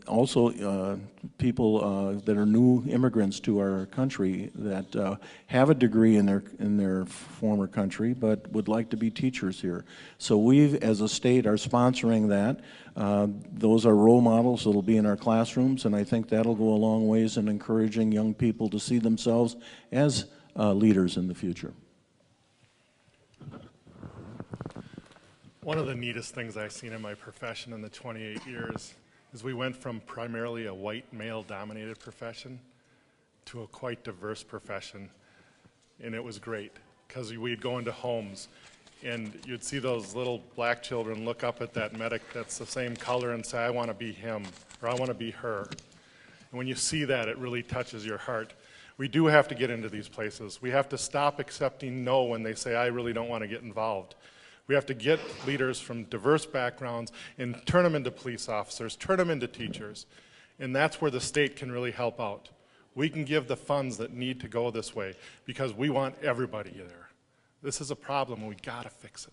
Also, people that are new immigrants to our country that have a degree in their former country but would like to be teachers here. So we, as a state, are sponsoring that. Those are role models that'll be in our classrooms, and I think that'll go a long ways in encouraging young people to see themselves as leaders in the future. One of the neatest things I've seen in my profession in the 28 years is we went from primarily a white male-dominated profession to a quite diverse profession, and it was great because we'd go into homes and you'd see those little black children look up at that medic that's the same color and say, I want to be him, or I want to be her. And when you see that, it really touches your heart. We do have to get into these places. We have to stop accepting no when they say, I really don't want to get involved. We have to get leaders from diverse backgrounds and turn them into police officers, turn them into teachers. And that's where the state can really help out. We can give the funds that need to go this way because we want everybody there. This is a problem and we gotta fix it.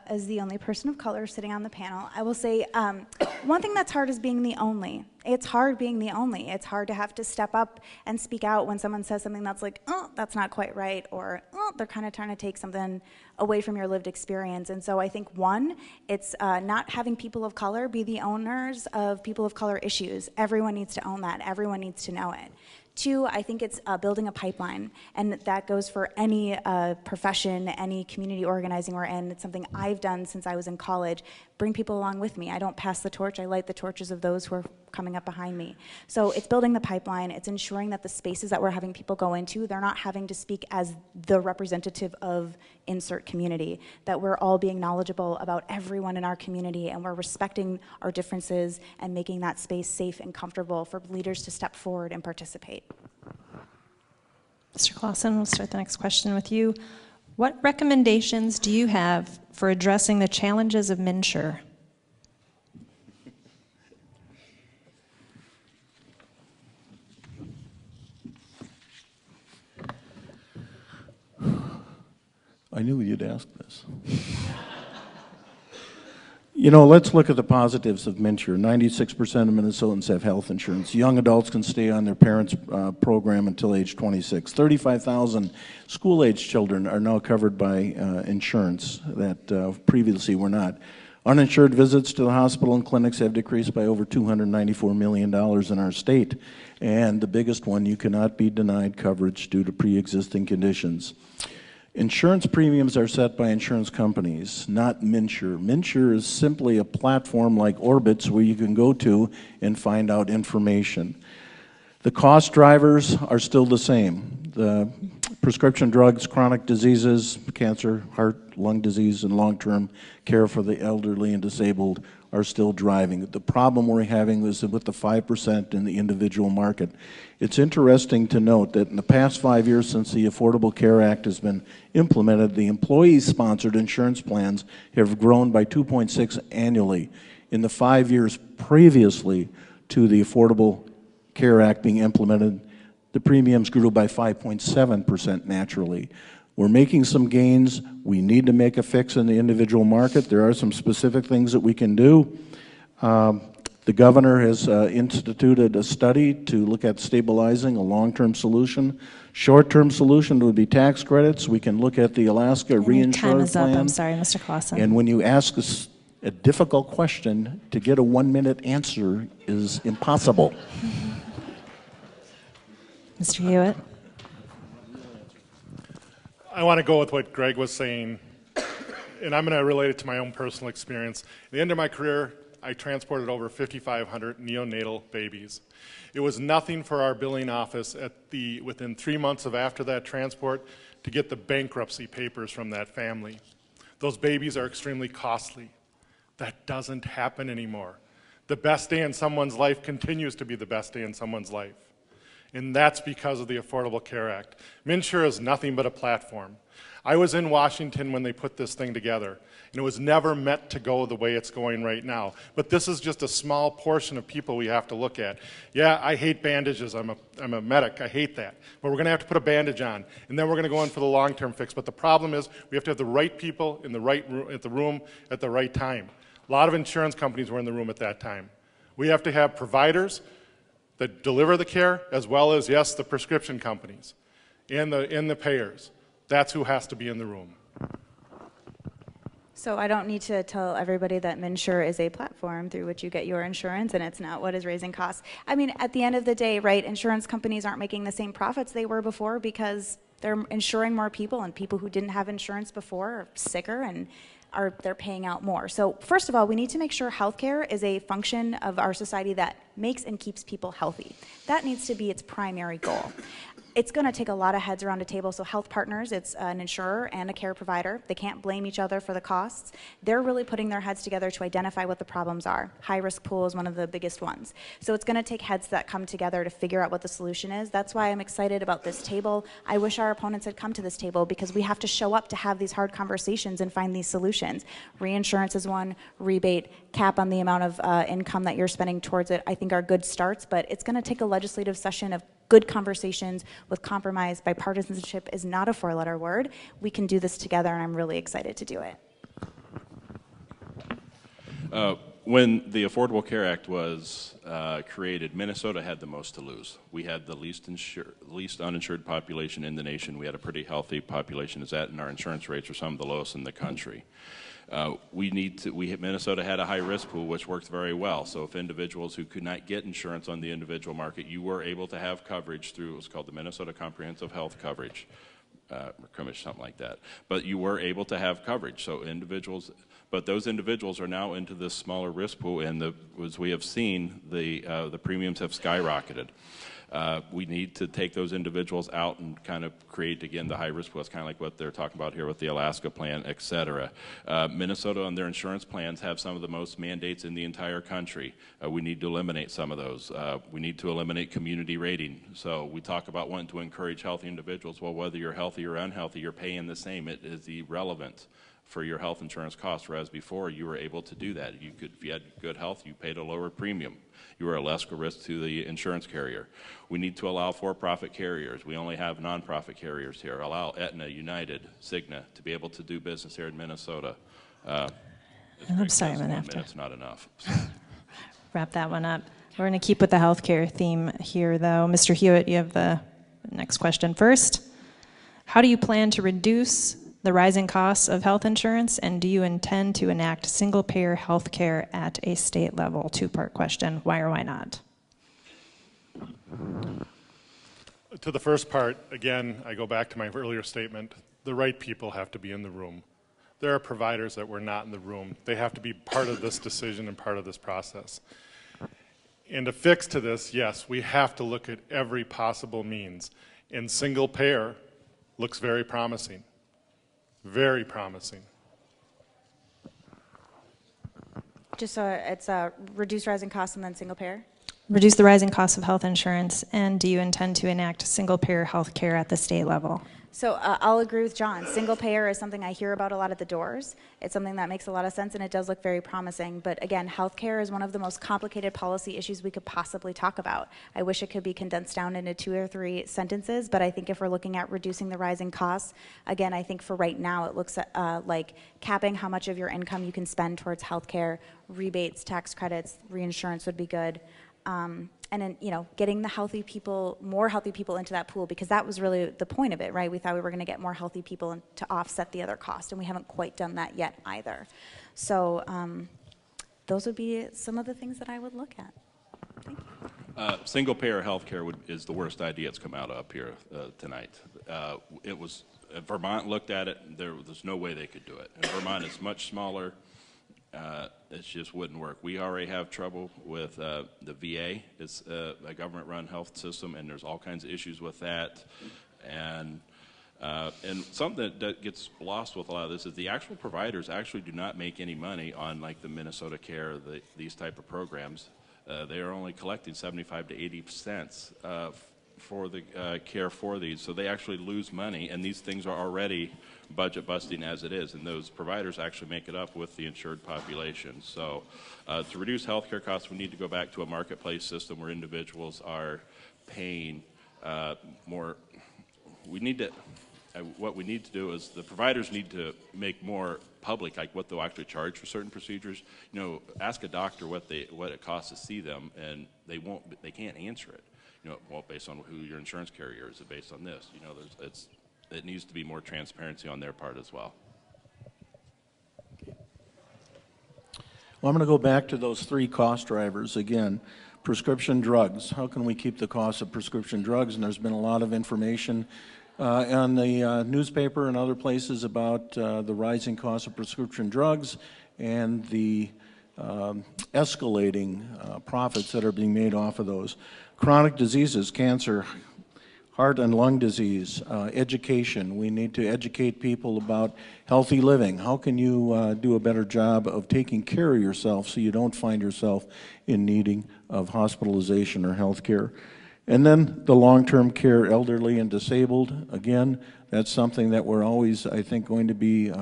As the only person of color sitting on the panel, I will say one thing that's hard is being the only. It's hard being the only. It's hard to have to step up and speak out when someone says something that's like, oh, that's not quite right, or oh, they're kind of trying to take something away from your lived experience. And so I think, one, it's not having people of color be the owners of people of color issues. Everyone needs to own that. Everyone needs to know it. Two, I think it's building a pipeline, and that goes for any profession, any community organizing we're in. It's something I've done since I was in college. Bring people along with me. I don't pass the torch, I light the torches of those who are coming up behind me. So it's building the pipeline, it's ensuring that the spaces that we're having people go into, they're not having to speak as the representative of insert community, that we're all being knowledgeable about everyone in our community, and we're respecting our differences and making that space safe and comfortable for leaders to step forward and participate. Mr. Clausen, we'll start the next question with you. What recommendations do you have for addressing the challenges of MNsure? I knew you'd ask this. You know, let's look at the positives of MNsure. 96% of Minnesotans have health insurance. Young adults can stay on their parents' program until age 26. 35,000 school-age children are now covered by insurance that previously were not. Uninsured visits to the hospital and clinics have decreased by over $294 million in our state. And the biggest one, you cannot be denied coverage due to pre-existing conditions. Insurance premiums are set by insurance companies, not MNsure. MNsure is simply a platform like Orbitz where you can go to and find out information. The cost drivers are still the same. The prescription drugs, chronic diseases, cancer, heart, lung disease, and long-term care for the elderly and disabled are still driving. The problem we're having is with the 5% in the individual market. It's interesting to note that in the past 5 years since the Affordable Care Act has been implemented, the employee-sponsored insurance plans have grown by 2.6 annually. In the 5 years previously to the Affordable Care Act being implemented, the premiums grew by 5.7% naturally. We're making some gains. We need to make a fix in the individual market. There are some specific things that we can do. The governor has instituted a study to look at stabilizing a long-term solution. Short-term solution would be tax credits. We can look at the Alaska reinsurance plan. Time is up. I'm sorry, Mr. Clausen. And when you ask us a difficult question, to get a 1-minute answer is impossible. Mr. Hewitt. I want to go with what Greg was saying, and I'm going to relate it to my own personal experience. At the end of my career, I transported over 5,500 neonatal babies. It was nothing for our billing office within 3 months of after that transport to get the bankruptcy papers from that family. Those babies are extremely costly. That doesn't happen anymore. The best day in someone's life continues to be the best day in someone's life. And that's because of the Affordable Care Act. MNsure is nothing but a platform. I was in Washington when they put this thing together, and it was never meant to go the way it's going right now. But this is just a small portion of people we have to look at. Yeah, I hate bandages. I'm a medic. I hate that. But we're going to have to put a bandage on, and then we're going to go in for the long-term fix. But the problem is we have to have the right people in the right room at the right time. A lot of insurance companies were in the room at that time. We have to have providers that deliver the care, as well as, yes, the prescription companies and the payers. That's who has to be in the room. So I don't need to tell everybody that MNsure is a platform through which you get your insurance, and it's not what is raising costs. I mean, at the end of the day, right, insurance companies aren't making the same profits they were before because they're insuring more people, and people who didn't have insurance before are sicker and they're paying out more. So first of all, we need to make sure healthcare is a function of our society that makes and keeps people healthy. That needs to be its primary goal. It's going to take a lot of heads around a table. So Health Partners, it's an insurer and a care provider. They can't blame each other for the costs. They're really putting their heads together to identify what the problems are. High-risk pool is one of the biggest ones. So it's going to take heads that come together to figure out what the solution is. That's why I'm excited about this table. I wish our opponents had come to this table because we have to show up to have these hard conversations and find these solutions. Reinsurance is one, rebate, cap on the amount of income that you're spending towards it, I think are good starts, but it's going to take a legislative session of good conversations with compromise. Bipartisanship is not a four-letter word. We can do this together, and I'm really excited to do it. When the Affordable Care Act was created, Minnesota had the most to lose. We had the least uninsured population in the nation. We had a pretty healthy population as that, and our insurance rates are some of the lowest in the country. Minnesota had a high-risk pool, which worked very well. So if individuals who could not get insurance on the individual market, you were able to have coverage through, it was called the Minnesota Comprehensive Health Coverage, or something like that. But you were able to have coverage. So but those individuals are now into this smaller risk pool, and as we have seen, the premiums have skyrocketed. We need to take those individuals out and kind of create, again, the high-risk pool. It's kind of like what they're talking about here with the Alaska plan, et cetera. Minnesota on their insurance plans have some of the most mandates in the entire country. We need to eliminate some of those. We need to eliminate community rating. So we talk about wanting to encourage healthy individuals. Well, whether you're healthy or unhealthy, you're paying the same. It is irrelevant for your health insurance costs, whereas before you were able to do that. If you had good health, you paid a lower premium. You were a less risk to the insurance carrier. We need to allow for-profit carriers. We only have nonprofit carriers here. Allow Aetna, United, Cigna to be able to do business here in Minnesota. I'm sorry, I'm going to have to. It's not enough. Wrap that one up. We're going to keep with the healthcare theme here, though. Mr. Hewitt, you have the next question first. How do you plan to reduce the rising costs of health insurance, and do you intend to enact single-payer health care at a state level? Two-part question. Why or why not? To the first part, again, I go back to my earlier statement. The right people have to be in the room. There are providers that were not in the room. They have to be part of this decision and part of this process. And a fix to this, yes, we have to look at every possible means. And single payer looks very promising. Very promising. Just so it's reduce rising costs and then single payer? Reduce the rising costs of health insurance, and do you intend to enact single-payer health care at the state level? So I'll agree with John. Single payer is something I hear about a lot at the doors. It's something that makes a lot of sense, and it does look very promising. But again, healthcare is one of the most complicated policy issues we could possibly talk about. I wish it could be condensed down into 2 or 3 sentences, but I think if we're looking at reducing the rising costs, again, I think for right now it looks like capping how much of your income you can spend towards healthcare, rebates, tax credits, reinsurance would be good. And then, getting the healthy people, more healthy people into that pool, because that was really the point of it, right? We thought we were going to get more healthy people to offset the other cost, and we haven't quite done that yet either. So those would be some of the things that I would look at. Thank you. Single-payer health care is the worst idea that's come out up here tonight. Vermont looked at it, and there's no way they could do it. And Vermont is much smaller. it just wouldn't work. We already have trouble with the VA. It's a government-run health system, and there's all kinds of issues with that. And something that gets lost with a lot of this is the actual providers actually do not make any money on like the Minnesota Care, these type of programs. They are only collecting 75 to 80 cents for the care for these, so they actually lose money, and these things are already budget busting as it is, and those providers actually make it up with the insured population. So to reduce healthcare costs, we need to go back to a marketplace system where individuals are paying more. What we need to do is the providers need to make more public, like what they'll actually charge for certain procedures. You know, ask a doctor what it costs to see them, and they can't answer it. You know, well, based on who your insurance carrier is, based on this. You know, it needs to be more transparency on their part as well. Well, I'm going to go back to those three cost drivers again. Prescription drugs. How can we keep the cost of prescription drugs? And there's been a lot of information on the newspaper and other places about the rising cost of prescription drugs and the escalating profits that are being made off of those. Chronic diseases, cancer, heart and lung disease, education. We need to educate people about healthy living. How can you do a better job of taking care of yourself so you don't find yourself in needing of hospitalization or health care? And then the long-term care, elderly and disabled. Again, that's something that we're always, I think, going to be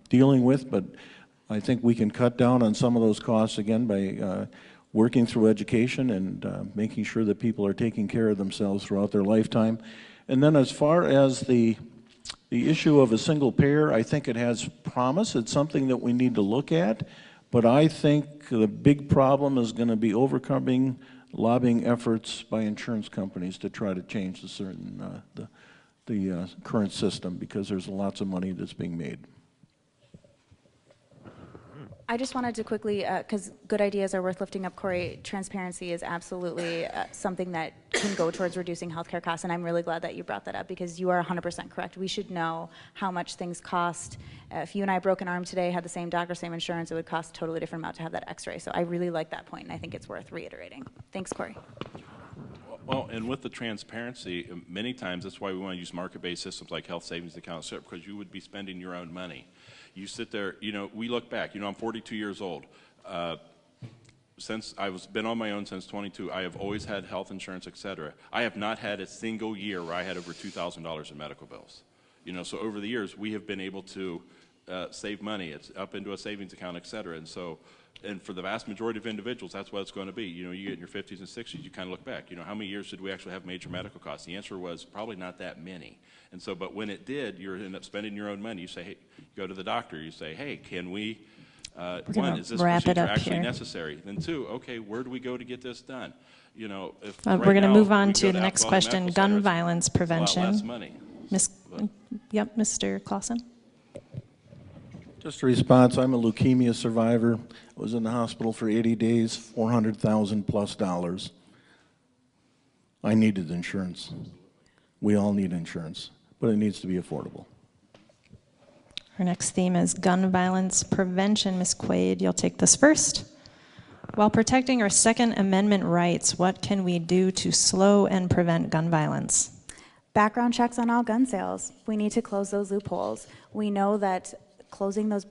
dealing with, but I think we can cut down on some of those costs again by working through education and making sure that people are taking care of themselves throughout their lifetime. And then as far as the issue of a single payer, I think it has promise. It's something that we need to look at, but I think the big problem is going to be overcoming lobbying efforts by insurance companies to try to change the current system, because there's lots of money that's being made. I just wanted to quickly, because good ideas are worth lifting up, Cory, transparency is absolutely something that can go towards reducing healthcare costs, and I'm really glad that you brought that up, because you are 100% correct. We should know how much things cost. If you and I broke an arm today, had the same doctor, same insurance, it would cost a totally different amount to have that x-ray. So I really like that point, and I think it's worth reiterating. Thanks, Cory. Well, and with the transparency, many times that's why we want to use market-based systems like health savings accounts, because you would be spending your own money. You sit there, you know, we look back, you know, I'm 42 years old. Since I've been on my own since 22, I have always had health insurance, et cetera. I have not had a single year where I had over $2,000 in medical bills. You know, so over the years, we have been able to save money. It's up into a savings account, et cetera. And so, and for the vast majority of individuals, that's what it's going to be. You know, you get in your 50s and 60s, you kind of look back. You know, how many years did we actually have major medical costs? The answer was probably not that many. And so, but when it did, you end up spending your own money. You say, hey, you go to the doctor. You say, hey, can we, one, is this procedure actually necessary? Then two, okay, where do we go to get this done? You know, if we're going to move on to the next question, gun violence prevention. Less money. Yep, Mr. Clausen. Just a response. I'm a leukemia survivor. I was in the hospital for 80 days, $400,000 plus. I needed insurance. We all need insurance, but it needs to be affordable. Our next theme is gun violence prevention. Ms. Quaid, you'll take this first. While protecting our Second Amendment rights, what can we do to slow and prevent gun violence? Background checks on all gun sales. We need to close those loopholes. We know that closing those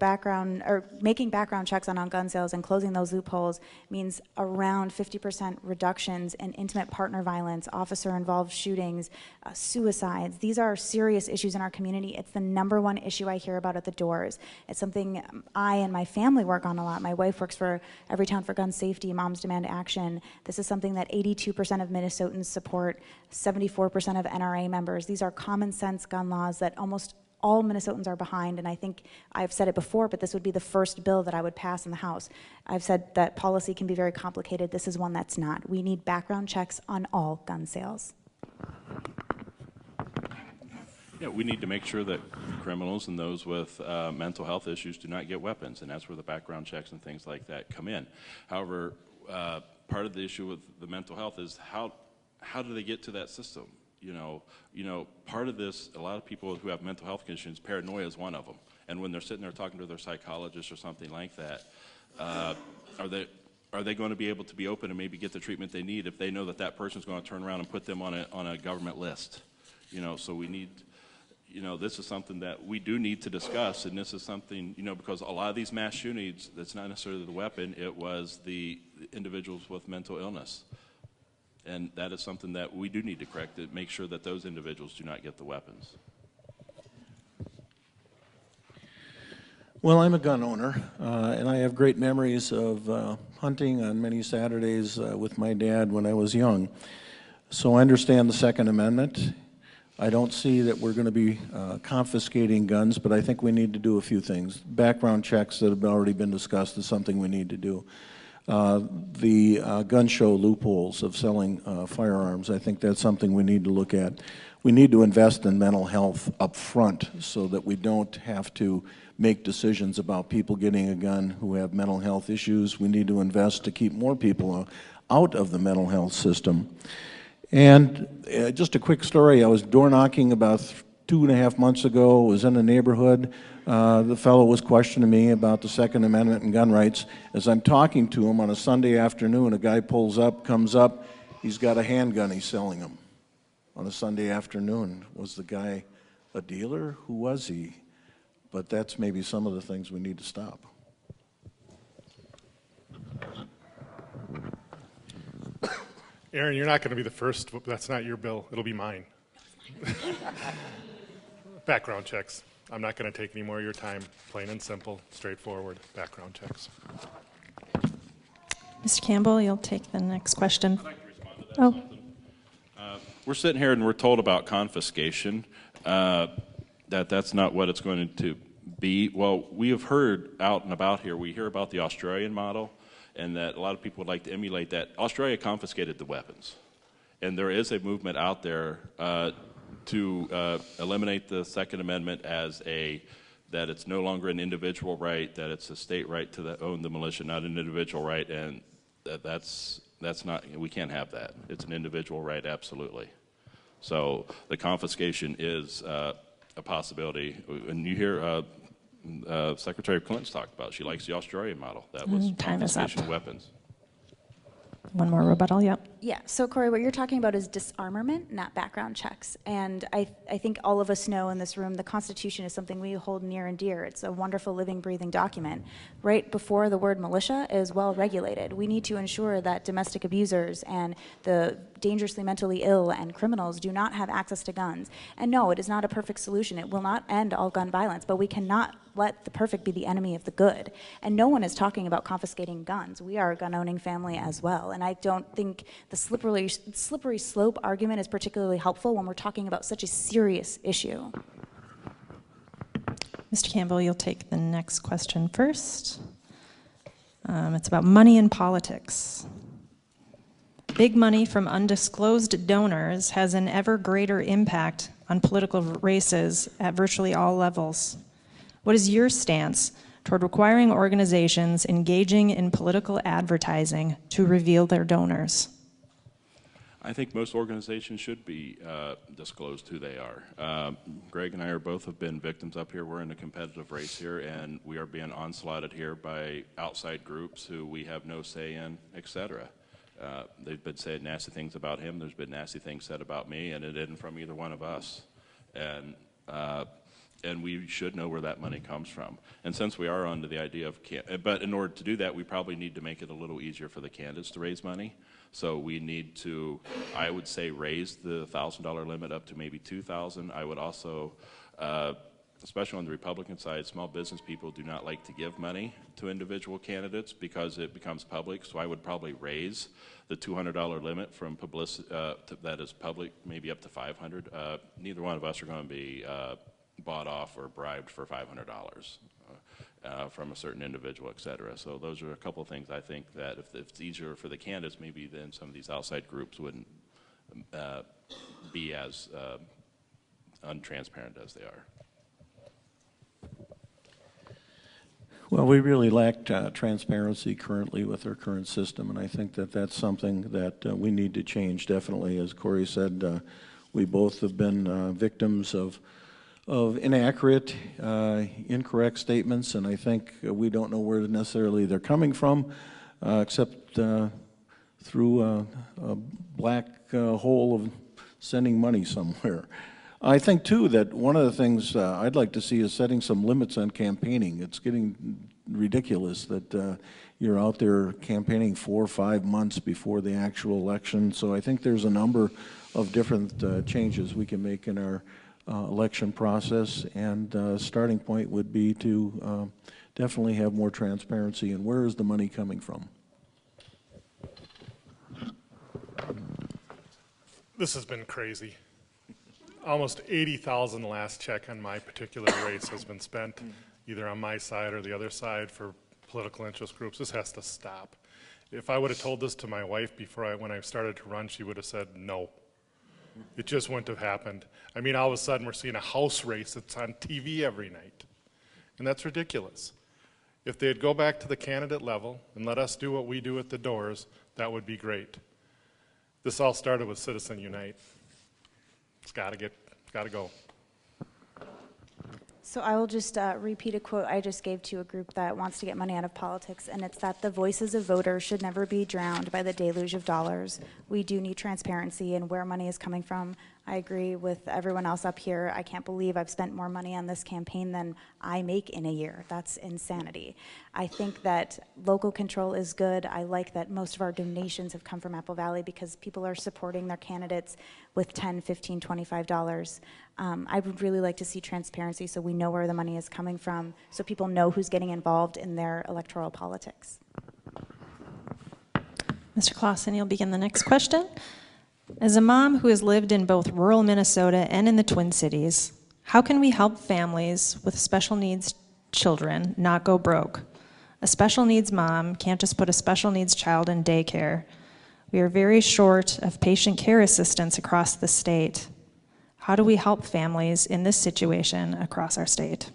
making background checks on all gun sales and closing those loopholes means around 50% reductions in intimate partner violence, officer-involved shootings, suicides. These are serious issues in our community. It's the #1 issue I hear about at the doors. It's something I and my family work on a lot. My wife works for Everytown for Gun Safety, Moms Demand Action. This is something that 82% of Minnesotans support, 74% of NRA members. These are common sense gun laws that almost all Minnesotans are behind, and I think I've said it before, but this would be the first bill that I would pass in the House. I've said that policy can be very complicated. This is one that's not. We need background checks on all gun sales. Yeah, we need to make sure that criminals and those with mental health issues do not get weapons, and that's where the background checks and things like that come in. However, part of the issue with the mental health is how do they get to that system? You know, part of this, a lot of people who have mental health conditions, paranoia is one of them. and when they're sitting there talking to their psychologist or something like that, are they going to be able to be open and maybe get the treatment they need if they know that that person's going to turn around and put them on a government list? So we need, this is something that we do need to discuss, and this is something, because a lot of these mass shootings, that's not necessarily the weapon, it was the individuals with mental illness. And that is something that we do need to correct, to make sure that those individuals do not get the weapons. Well, I'm a gun owner, and I have great memories of hunting on many Saturdays with my dad when I was young. So I understand the Second Amendment. I don't see that we're going to be confiscating guns, but I think we need to do a few things. Background checks that have already been discussed is something we need to do. The gun show loopholes of selling firearms, I think that's something we need to look at. We need to invest in mental health up front so that we don't have to make decisions about people getting a gun who have mental health issues. We need to invest to keep more people out of the mental health system. And just a quick story, I was door knocking about 2.5 months ago, was in a neighborhood. The fellow was questioning me about the Second Amendment and gun rights. As I'm talking to him on a Sunday afternoon, a guy comes up, he's got a handgun, he's selling them. On a Sunday afternoon, was the guy a dealer? Who was he? But that's maybe some of the things we need to stop. Aaron, you're not going to be the first. That's not your bill. It'll be mine. Background checks. I'm not going to take any more of your time. Plain and simple, straightforward background checks. Mr. Campbell, you'll take the next question. I'd like to respond to that. We're sitting here and we're told about confiscation, that's not what it's going to be. Well, we have heard out and about here, we hear about the Australian model, and that a lot of people would like to emulate that. Australia confiscated the weapons, and there is a movement out there to eliminate the Second Amendment as that it's no longer an individual right, that it's a state right to own the militia, not an individual right, and that's not, we can't have that. It's an individual right, absolutely. So the confiscation is a possibility. And you hear Secretary Clinton talk about, she likes the Australian model. That was confiscation of weapons. One more rebuttal, yep. Yeah, so Cory, what you're talking about is disarmament, not background checks. And I think all of us know in this room the Constitution is something we hold near and dear. It's a wonderful living, breathing document. Right before the word militia is well regulated. We need to ensure that domestic abusers and the dangerously mentally ill and criminals do not have access to guns. And no, it is not a perfect solution. It will not end all gun violence, but we cannot let the perfect be the enemy of the good. And no one is talking about confiscating guns. We are a gun-owning family as well. And I don't think the slippery slope argument is particularly helpful when we're talking about such a serious issue. Mr. Campbell, you'll take the next question first. It's about money in politics. Big money from undisclosed donors has an ever greater impact on political races at virtually all levels. What is your stance toward requiring organizations engaging in political advertising to reveal their donors? I think most organizations should be disclosed who they are. Greg and I have been victims up here. We're in a competitive race here, and we are being onslaughted here by outside groups who we have no say in, etc. They've been saying nasty things about him. There's been nasty things said about me, and it isn't from either one of us. And we should know where that money comes from. And since we are on to the idea of, but in order to do that, we probably need to make it a little easier for the candidates to raise money. So we need to, I would say, raise the $1,000 limit up to maybe $2,000. I would also, especially on the Republican side, small business people do not like to give money to individual candidates because it becomes public. So I would probably raise the $200 limit from that is public, maybe up to $500. Neither one of us are going to be bought off or bribed for $500 from a certain individual, et cetera. So those are a couple of things I think that if it's easier for the candidates, maybe then some of these outside groups wouldn't be as untransparent as they are. Well, we really lack transparency currently with our current system, and I think that that's something that we need to change, definitely. As Cory said, we both have been victims of of inaccurate, incorrect statements, and I think we don't know where necessarily they're coming from, except through a black hole of sending money somewhere. I think, too, that one of the things I'd like to see is setting some limits on campaigning. It's getting ridiculous that you're out there campaigning 4 or 5 months before the actual election. So I think there's a number of different changes we can make in our election process, and starting point would be to definitely have more transparency in where is the money coming from. This has been crazy. Almost $80,000 last check on my particular race has been spent either on my side or the other side for political interest groups. This has to stop. If I would have told this to my wife when I started to run, she would have said no. It just wouldn't have happened. I mean, all of a sudden we're seeing a House race that's on TV every night. And that's ridiculous. If they'd go back to the candidate level and let us do what we do at the doors, that would be great. This all started with Citizen Unite. It's got to go. So I will just repeat a quote I just gave to a group that wants to get money out of politics, and it's that the voices of voters should never be drowned by the deluge of dollars. We do need transparency in where money is coming from. I agree with everyone else up here. I can't believe I've spent more money on this campaign than I make in a year. That's insanity. I think that local control is good. I like that most of our donations have come from Apple Valley because people are supporting their candidates with $10, $15, $25. I would really like to see transparency so we know where the money is coming from, so people know who's getting involved in their electoral politics. Mr. Clausen, you'll begin the next question. As a mom who has lived in both rural Minnesota and in the Twin Cities, how can we help families with special needs children not go broke? A special needs mom can't just put a special needs child in daycare. We are very short of patient care assistants across the state. How do we help families in this situation across our state?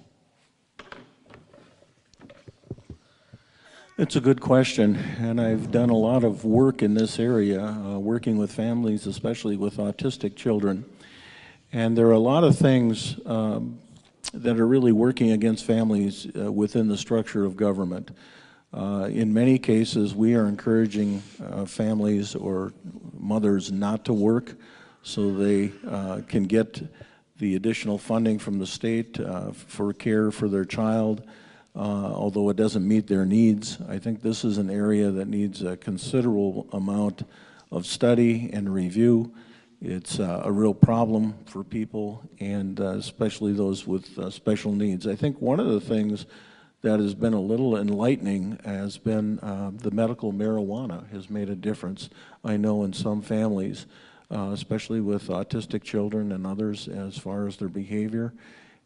It's a good question, and I've done a lot of work in this area, working with families, especially with autistic children. And there are a lot of things that are really working against families within the structure of government. In many cases, we are encouraging families or mothers not to work so they can get the additional funding from the state for care for their child. Although it doesn't meet their needs. I think this is an area that needs a considerable amount of study and review. It's a real problem for people, and especially those with special needs. I think one of the things that has been a little enlightening has been the medical marijuana has made a difference, I know, in some families, especially with autistic children and others as far as their behavior.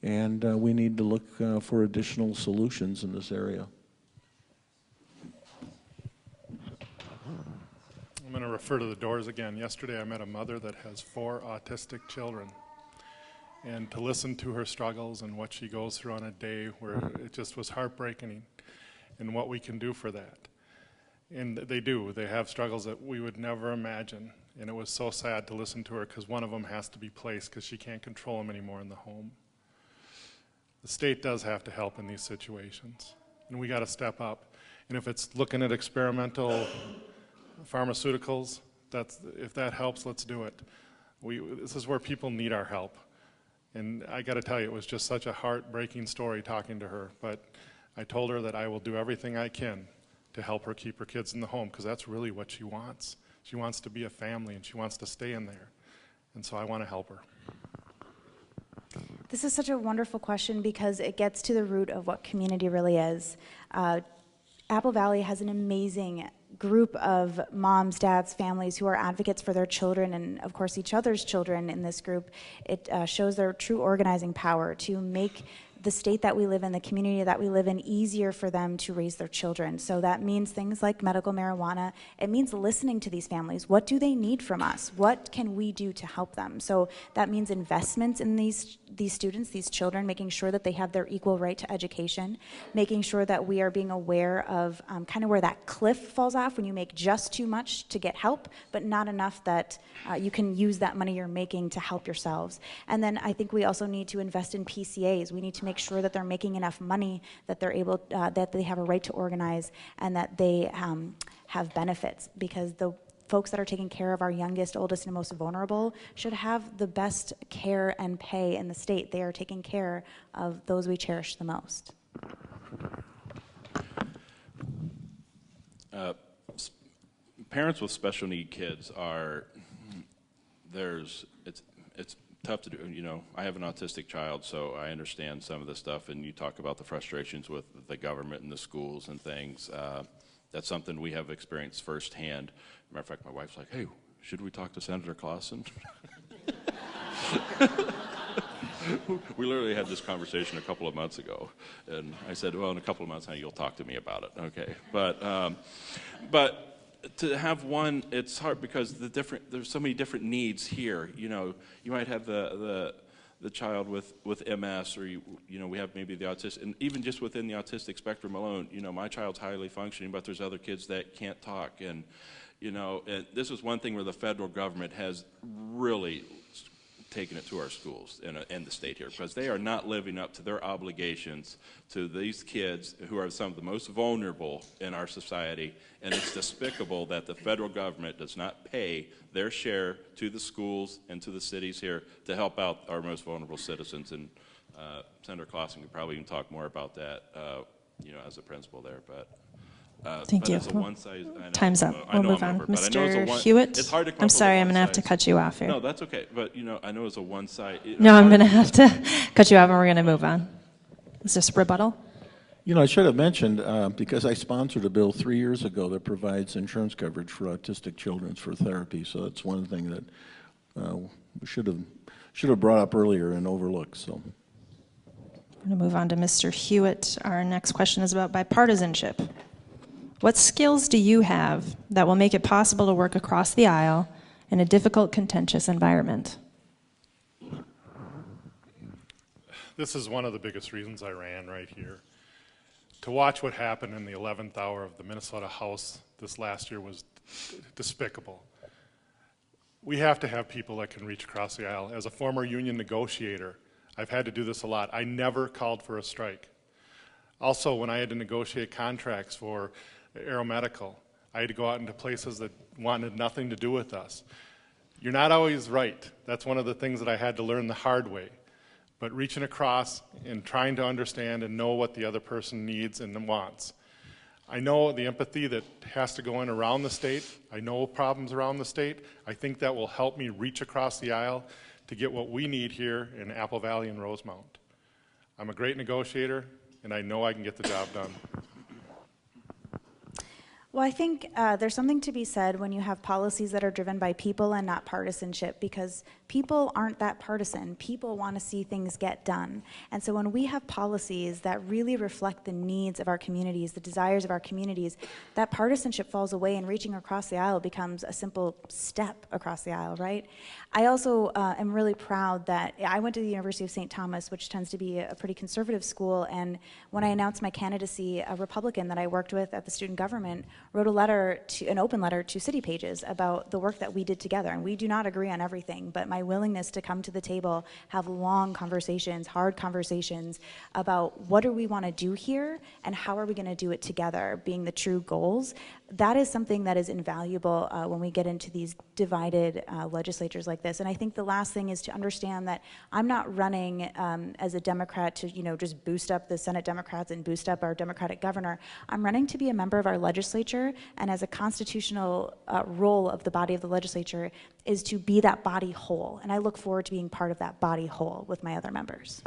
And we need to look for additional solutions in this area. I'm going to refer to the doors again. Yesterday I met a mother that has 4 autistic children. And to listen to her struggles and what she goes through on a day where it just was heartbreaking, and what we can do for that. And they do. They have struggles that we would never imagine. And it was so sad to listen to her because one of them has to be placed because she can't control him anymore in the home. The state does have to help in these situations, and we got to step up. And if it's looking at experimental pharmaceuticals, if that helps, let's do it. This is where people need our help. And I got to tell you, it was just such a heartbreaking story talking to her, but I told her that I will do everything I can to help her keep her kids in the home, because that's really what she wants. She wants to be a family, and she wants to stay in there. And so I want to help her. This is such a wonderful question because it gets to the root of what community really is. Apple Valley has an amazing group of moms, dads, families who are advocates for their children and, of course, each other's children in this group. It shows their true organizing power to make the state that we live in, the community that we live in, easier for them to raise their children. So that means things like medical marijuana. It means listening to these families. What do they need from us? What can we do to help them? So that means investments in these students, these children, making sure that they have their equal right to education, making sure that we are being aware of kind of where that cliff falls off when you make just too much to get help, but not enough that you can use that money you're making to help yourselves. And then I think we also need to invest in PCAs. We need to make sure that they're making enough money, that they're able, that they have a right to organize, and that they have benefits, because the folks that are taking care of our youngest, oldest, and most vulnerable should have the best care and pay in the state. They are taking care of those we cherish the most. Parents with special need kids it's tough to do. You know, I have an autistic child, so I understand some of the stuff, and you talk about the frustrations with the government and the schools and things. That's something we have experienced firsthand. Matter of fact, my wife's like, hey, should we talk to Senator Clausen? We literally had this conversation a couple of months ago, and I said, well, in a couple of months, you'll talk to me about it. Okay, but to have one, it's hard because there's so many different needs here. You know, you might have the child with MS, or we have maybe the autistic, and even just within the autistic spectrum alone, my child's highly functioning, but there's other kids that can't talk, and and this is one thing where the federal government has really taken it to our schools and the state here, because they are not living up to their obligations to these kids who are some of the most vulnerable in our society, and it's despicable that the federal government does not pay their share to the schools and to the cities here to help out our most vulnerable citizens. And Senator Clausen could probably even talk more about that, as a principal there, but. Thank you. It's a one-size, Time's up. We'll move on. Mr. Hewitt, it's hard to I'm sorry, I'm going to have to cut you off here. No, that's okay. But, I know it's a one-side. No, I'm going to have to cut you off, and we're going to move on. Is this rebuttal? I should have mentioned, because I sponsored a bill 3 years ago that provides insurance coverage for autistic children for therapy. So that's one thing that we should have brought up earlier and overlooked. So. We're going to move on to Mr. Hewitt. Our next question is about bipartisanship. What skills do you have that will make it possible to work across the aisle in a difficult, contentious environment? This is one of the biggest reasons I ran right here. To watch what happened in the 11th hour of the Minnesota House this last year was despicable. We have to have people that can reach across the aisle. As a former union negotiator, I've had to do this a lot. I never called for a strike. Also, when I had to negotiate contracts for aeromedical, I had to go out into places that wanted nothing to do with us. You're not always right. That's one of the things that I had to learn the hard way. But reaching across and trying to understand and know what the other person needs and wants. I know the empathy that has to go in around the state. I know problems around the state. I think that will help me reach across the aisle to get what we need here in Apple Valley and Rosemount. I'm a great negotiator, and I know I can get the job done. Well, I think there's something to be said when you have policies that are driven by people and not partisanship, because people aren't that partisan. People want to see things get done. And so when we have policies that really reflect the needs of our communities, the desires of our communities, that partisanship falls away, and reaching across the aisle becomes a simple step across the aisle, right? I also am really proud that I went to the University of St. Thomas, which tends to be a pretty conservative school, and when I announced my candidacy, a Republican that I worked with at the student government wrote an open letter to City Pages about the work that we did together. And we do not agree on everything, but my willingness to come to the table, have long conversations, hard conversations about what do we want to do here and how are we going to do it together, being the true goals. That is something that is invaluable when we get into these divided legislatures like this. And I think the last thing is to understand that I'm not running as a Democrat to just boost up the Senate Democrats and boost up our Democratic governor. I'm running to be a member of our legislature, and as a constitutional role of the body of the legislature is to be that body whole. And I look forward to being part of that body whole with my other members.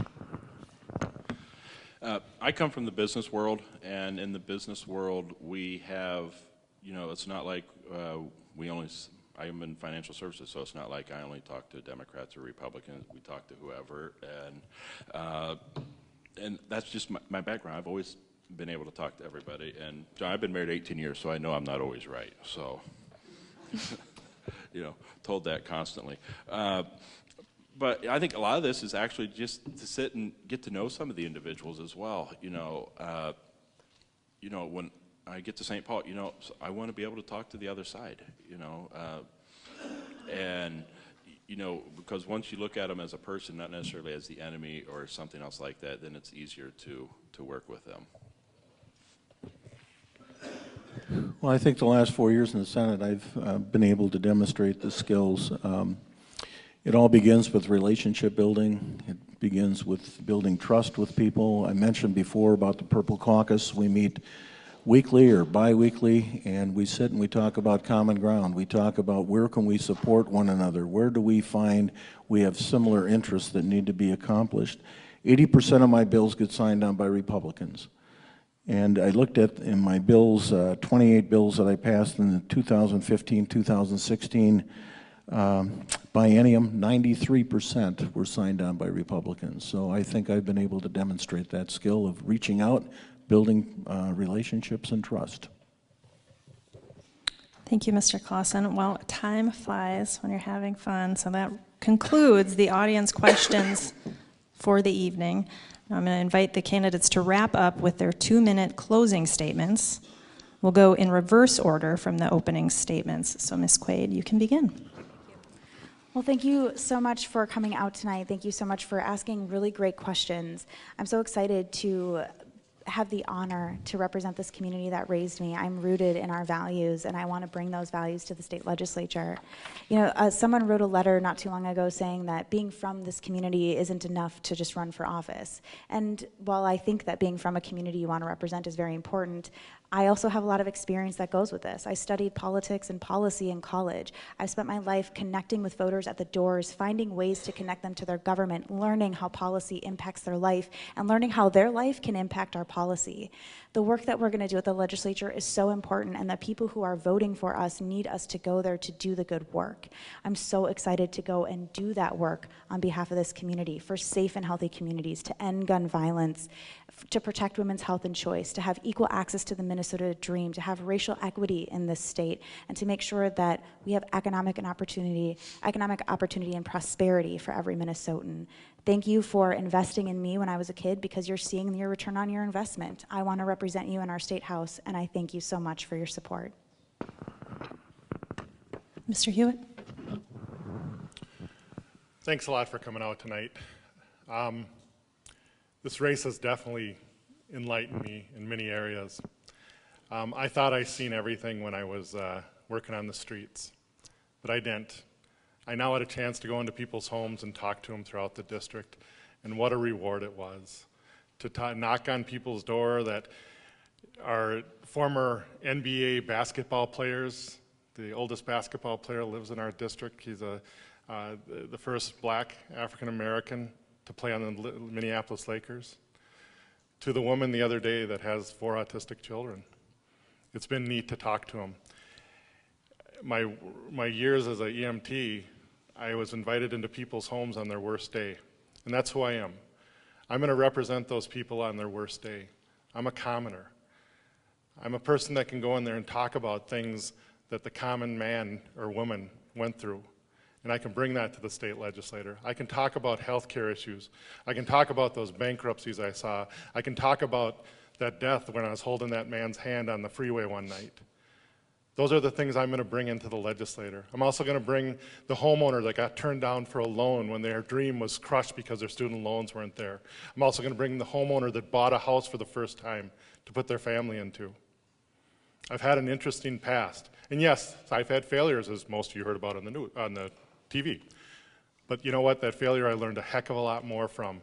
I come from the business world, and in the business world we have, it's not like I am in financial services, so it's not like I only talk to Democrats or Republicans. We talk to whoever, and and that's just my background. I've always been able to talk to everybody, and John, I've been married 18 years, so I know I'm not always right. So, told that constantly. But I think a lot of this is actually just to sit and get to know some of the individuals as well. When I get to St. Paul, I want to be able to talk to the other side, because once you look at them as a person, not necessarily as the enemy or something else like that, then it's easier to work with them. Well, I think the last 4 years in the Senate, I've been able to demonstrate the skills. It all begins with relationship building. It begins with building trust with people. I mentioned before about the Purple Caucus. We meet weekly or bi-weekly, and we sit and we talk about common ground. We talk about where can we support one another? Where do we find we have similar interests that need to be accomplished? 80% of my bills get signed on by Republicans. And I looked at, in my bills, 28 bills that I passed in the 2015-2016 biennium, 93% were signed on by Republicans. So I think I've been able to demonstrate that skill of reaching out, building relationships and trust. Thank you, Mr. Clausen. Well, time flies when you're having fun, so that concludes the audience questions for the evening. Now I'm going to invite the candidates to wrap up with their 2-minute closing statements. We'll go in reverse order from the opening statements. So Ms. Quaid, you can begin. Well, thank you so much for coming out tonight. Thank you so much for asking really great questions. I'm so excited to have the honor to represent this community that raised me. I'm rooted in our values, and I want to bring those values to the state legislature. Someone wrote a letter not too long ago saying that being from this community isn't enough to just run for office. And while I think that being from a community you want to represent is very important, I also have a lot of experience that goes with this. I studied politics and policy in college. I've spent my life connecting with voters at the doors, finding ways to connect them to their government, learning how policy impacts their life, and learning how their life can impact our policy. The work that we're going to do at the legislature is so important, and the people who are voting for us need us to go there to do the good work. I'm so excited to go and do that work on behalf of this community, for safe and healthy communities, to end gun violence, to protect women's health and choice, to have equal access to the Minnesota dream, to have racial equity in this state, and to make sure that we have economic opportunity and prosperity for every Minnesotan. Thank you for investing in me when I was a kid, because you're seeing your return on your investment. I want to represent you in our state house, and I thank you so much for your support. Mr. Hewitt. Thanks a lot for coming out tonight. This race has definitely enlightened me in many areas. I thought I'd seen everything when I was working on the streets, but I didn't. I now had a chance to go into people's homes and talk to them throughout the district, and what a reward it was to knock on people's door that are former NBA basketball players. The oldest basketball player lives in our district. He's the first black African-American to play on the Minneapolis Lakers, to the woman the other day that has 4 autistic children. It's been neat to talk to them. My years as an EMT, I was invited into people's homes on their worst day, and that's who I am. I'm going to represent those people on their worst day. I'm a commoner. I'm a person that can go in there and talk about things that the common man or woman went through. And I can bring that to the state legislator. I can talk about health care issues. I can talk about those bankruptcies I saw. I can talk about that death when I was holding that man's hand on the freeway one night. Those are the things I'm going to bring into the legislator. I'm also going to bring the homeowner that got turned down for a loan when their dream was crushed because their student loans weren't there. I'm also going to bring the homeowner that bought a house for the first time to put their family into. I've had an interesting past. And yes, I've had failures, as most of you heard about on the TV. But you know what? That failure I learned a heck of a lot more from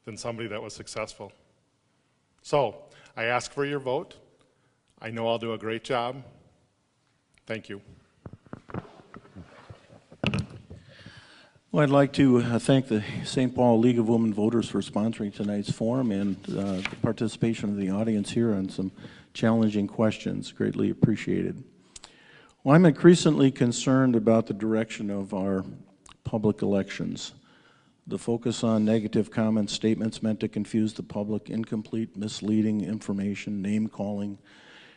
than somebody that was successful. So, I ask for your vote. I know I'll do a great job. Thank you. Well, I'd like to thank the St. Paul League of Women Voters for sponsoring tonight's forum and the participation of the audience here on some challenging questions. Greatly appreciated. Well, I'm increasingly concerned about the direction of our public elections. The focus on negative comment statements meant to confuse the public, incomplete, misleading information, name-calling,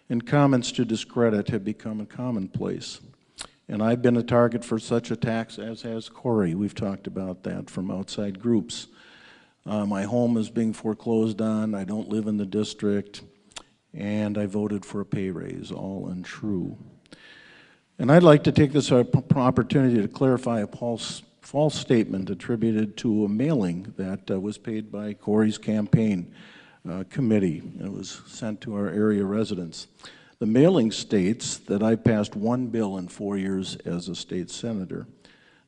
and comments to discredit have become a commonplace. And I've been a target for such attacks, as has Cory. We've talked about that from outside groups. My home is being foreclosed on, I don't live in the district, and I voted for a pay raise, all untrue. And I'd like to take this opportunity to clarify a false statement attributed to a mailing that was paid by Cory's campaign committee. It was sent to our area residents. The mailing states that I passed one bill in 4 years as a state senator,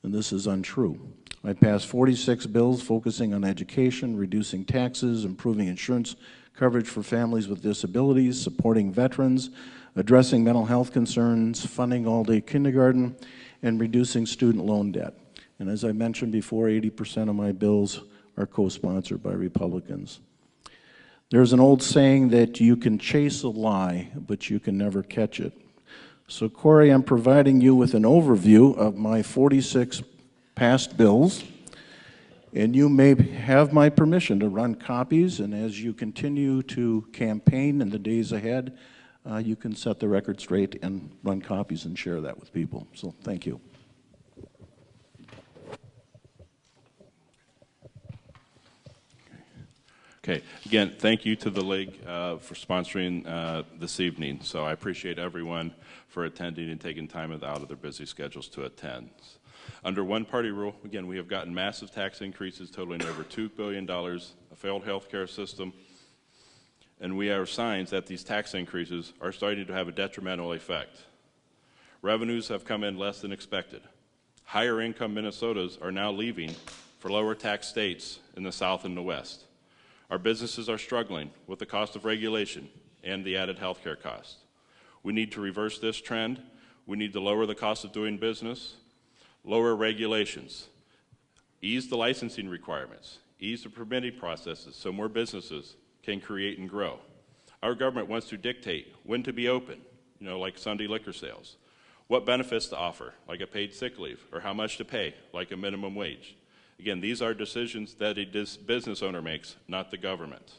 and this is untrue. I passed 46 bills focusing on education, reducing taxes, improving insurance coverage for families with disabilities, supporting veterans, addressing mental health concerns, funding all-day kindergarten, and reducing student loan debt. And as I mentioned before, 80% of my bills are co-sponsored by Republicans. There's an old saying that you can chase a lie, but you can never catch it. So, Cory, I'm providing you with an overview of my 46 past bills, and you may have my permission to run copies, and as you continue to campaign in the days ahead, you can set the record straight and run copies and share that with people. So, thank you. Okay, again, thank you to the League for sponsoring this evening. So I appreciate everyone for attending and taking time out of their busy schedules to attend. Under one-party rule, again, we have gotten massive tax increases totaling over $2 billion, a failed healthcare system, and we are signs that these tax increases are starting to have a detrimental effect. Revenues have come in less than expected. Higher income Minnesotans are now leaving for lower tax states in the South and the West. Our businesses are struggling with the cost of regulation and the added healthcare costs. We need to reverse this trend. We need to lower the cost of doing business, lower regulations, ease the licensing requirements, ease the permitting processes so more businesses can create and grow. Our government wants to dictate when to be open, like Sunday liquor sales, what benefits to offer, like a paid sick leave, or how much to pay, like a minimum wage. Again, these are decisions that a business owner makes, not the government.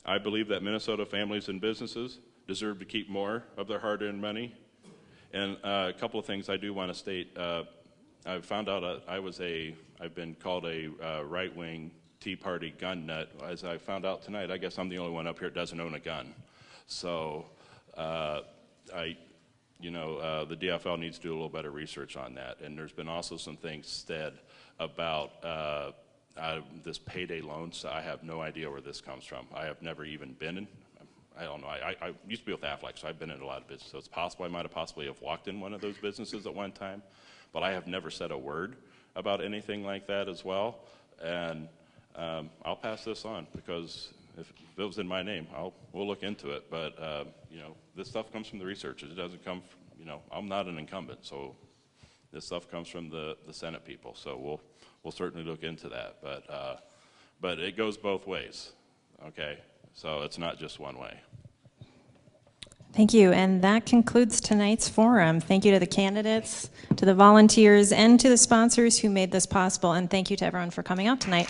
I believe that Minnesota families and businesses deserve to keep more of their hard-earned money. And a couple of things I do want to state. I found out I've been called a right-wing Tea Party gun nut. As I found out tonight, I guess I'm the only one up here that doesn't own a gun. So the DFL needs to do a little better research on that. And there's been also some things said about this payday loan. So I have no idea where this comes from. I have never even been in. I don't know. I used to be with Aflac, so I've been in a lot of businesses. So it's possible I might have possibly have walked in one of those businesses at one time, but I have never said a word about anything like that as well. And I'll pass this on because if it was in my name, we'll look into it. But this stuff comes from the researchers. It doesn't come from, I'm not an incumbent, so this stuff comes from the Senate people. So we'll certainly look into that. But it goes both ways. Okay, so it's not just one way. Thank you, and that concludes tonight's forum. Thank you to the candidates, to the volunteers, and to the sponsors who made this possible, and thank you to everyone for coming out tonight.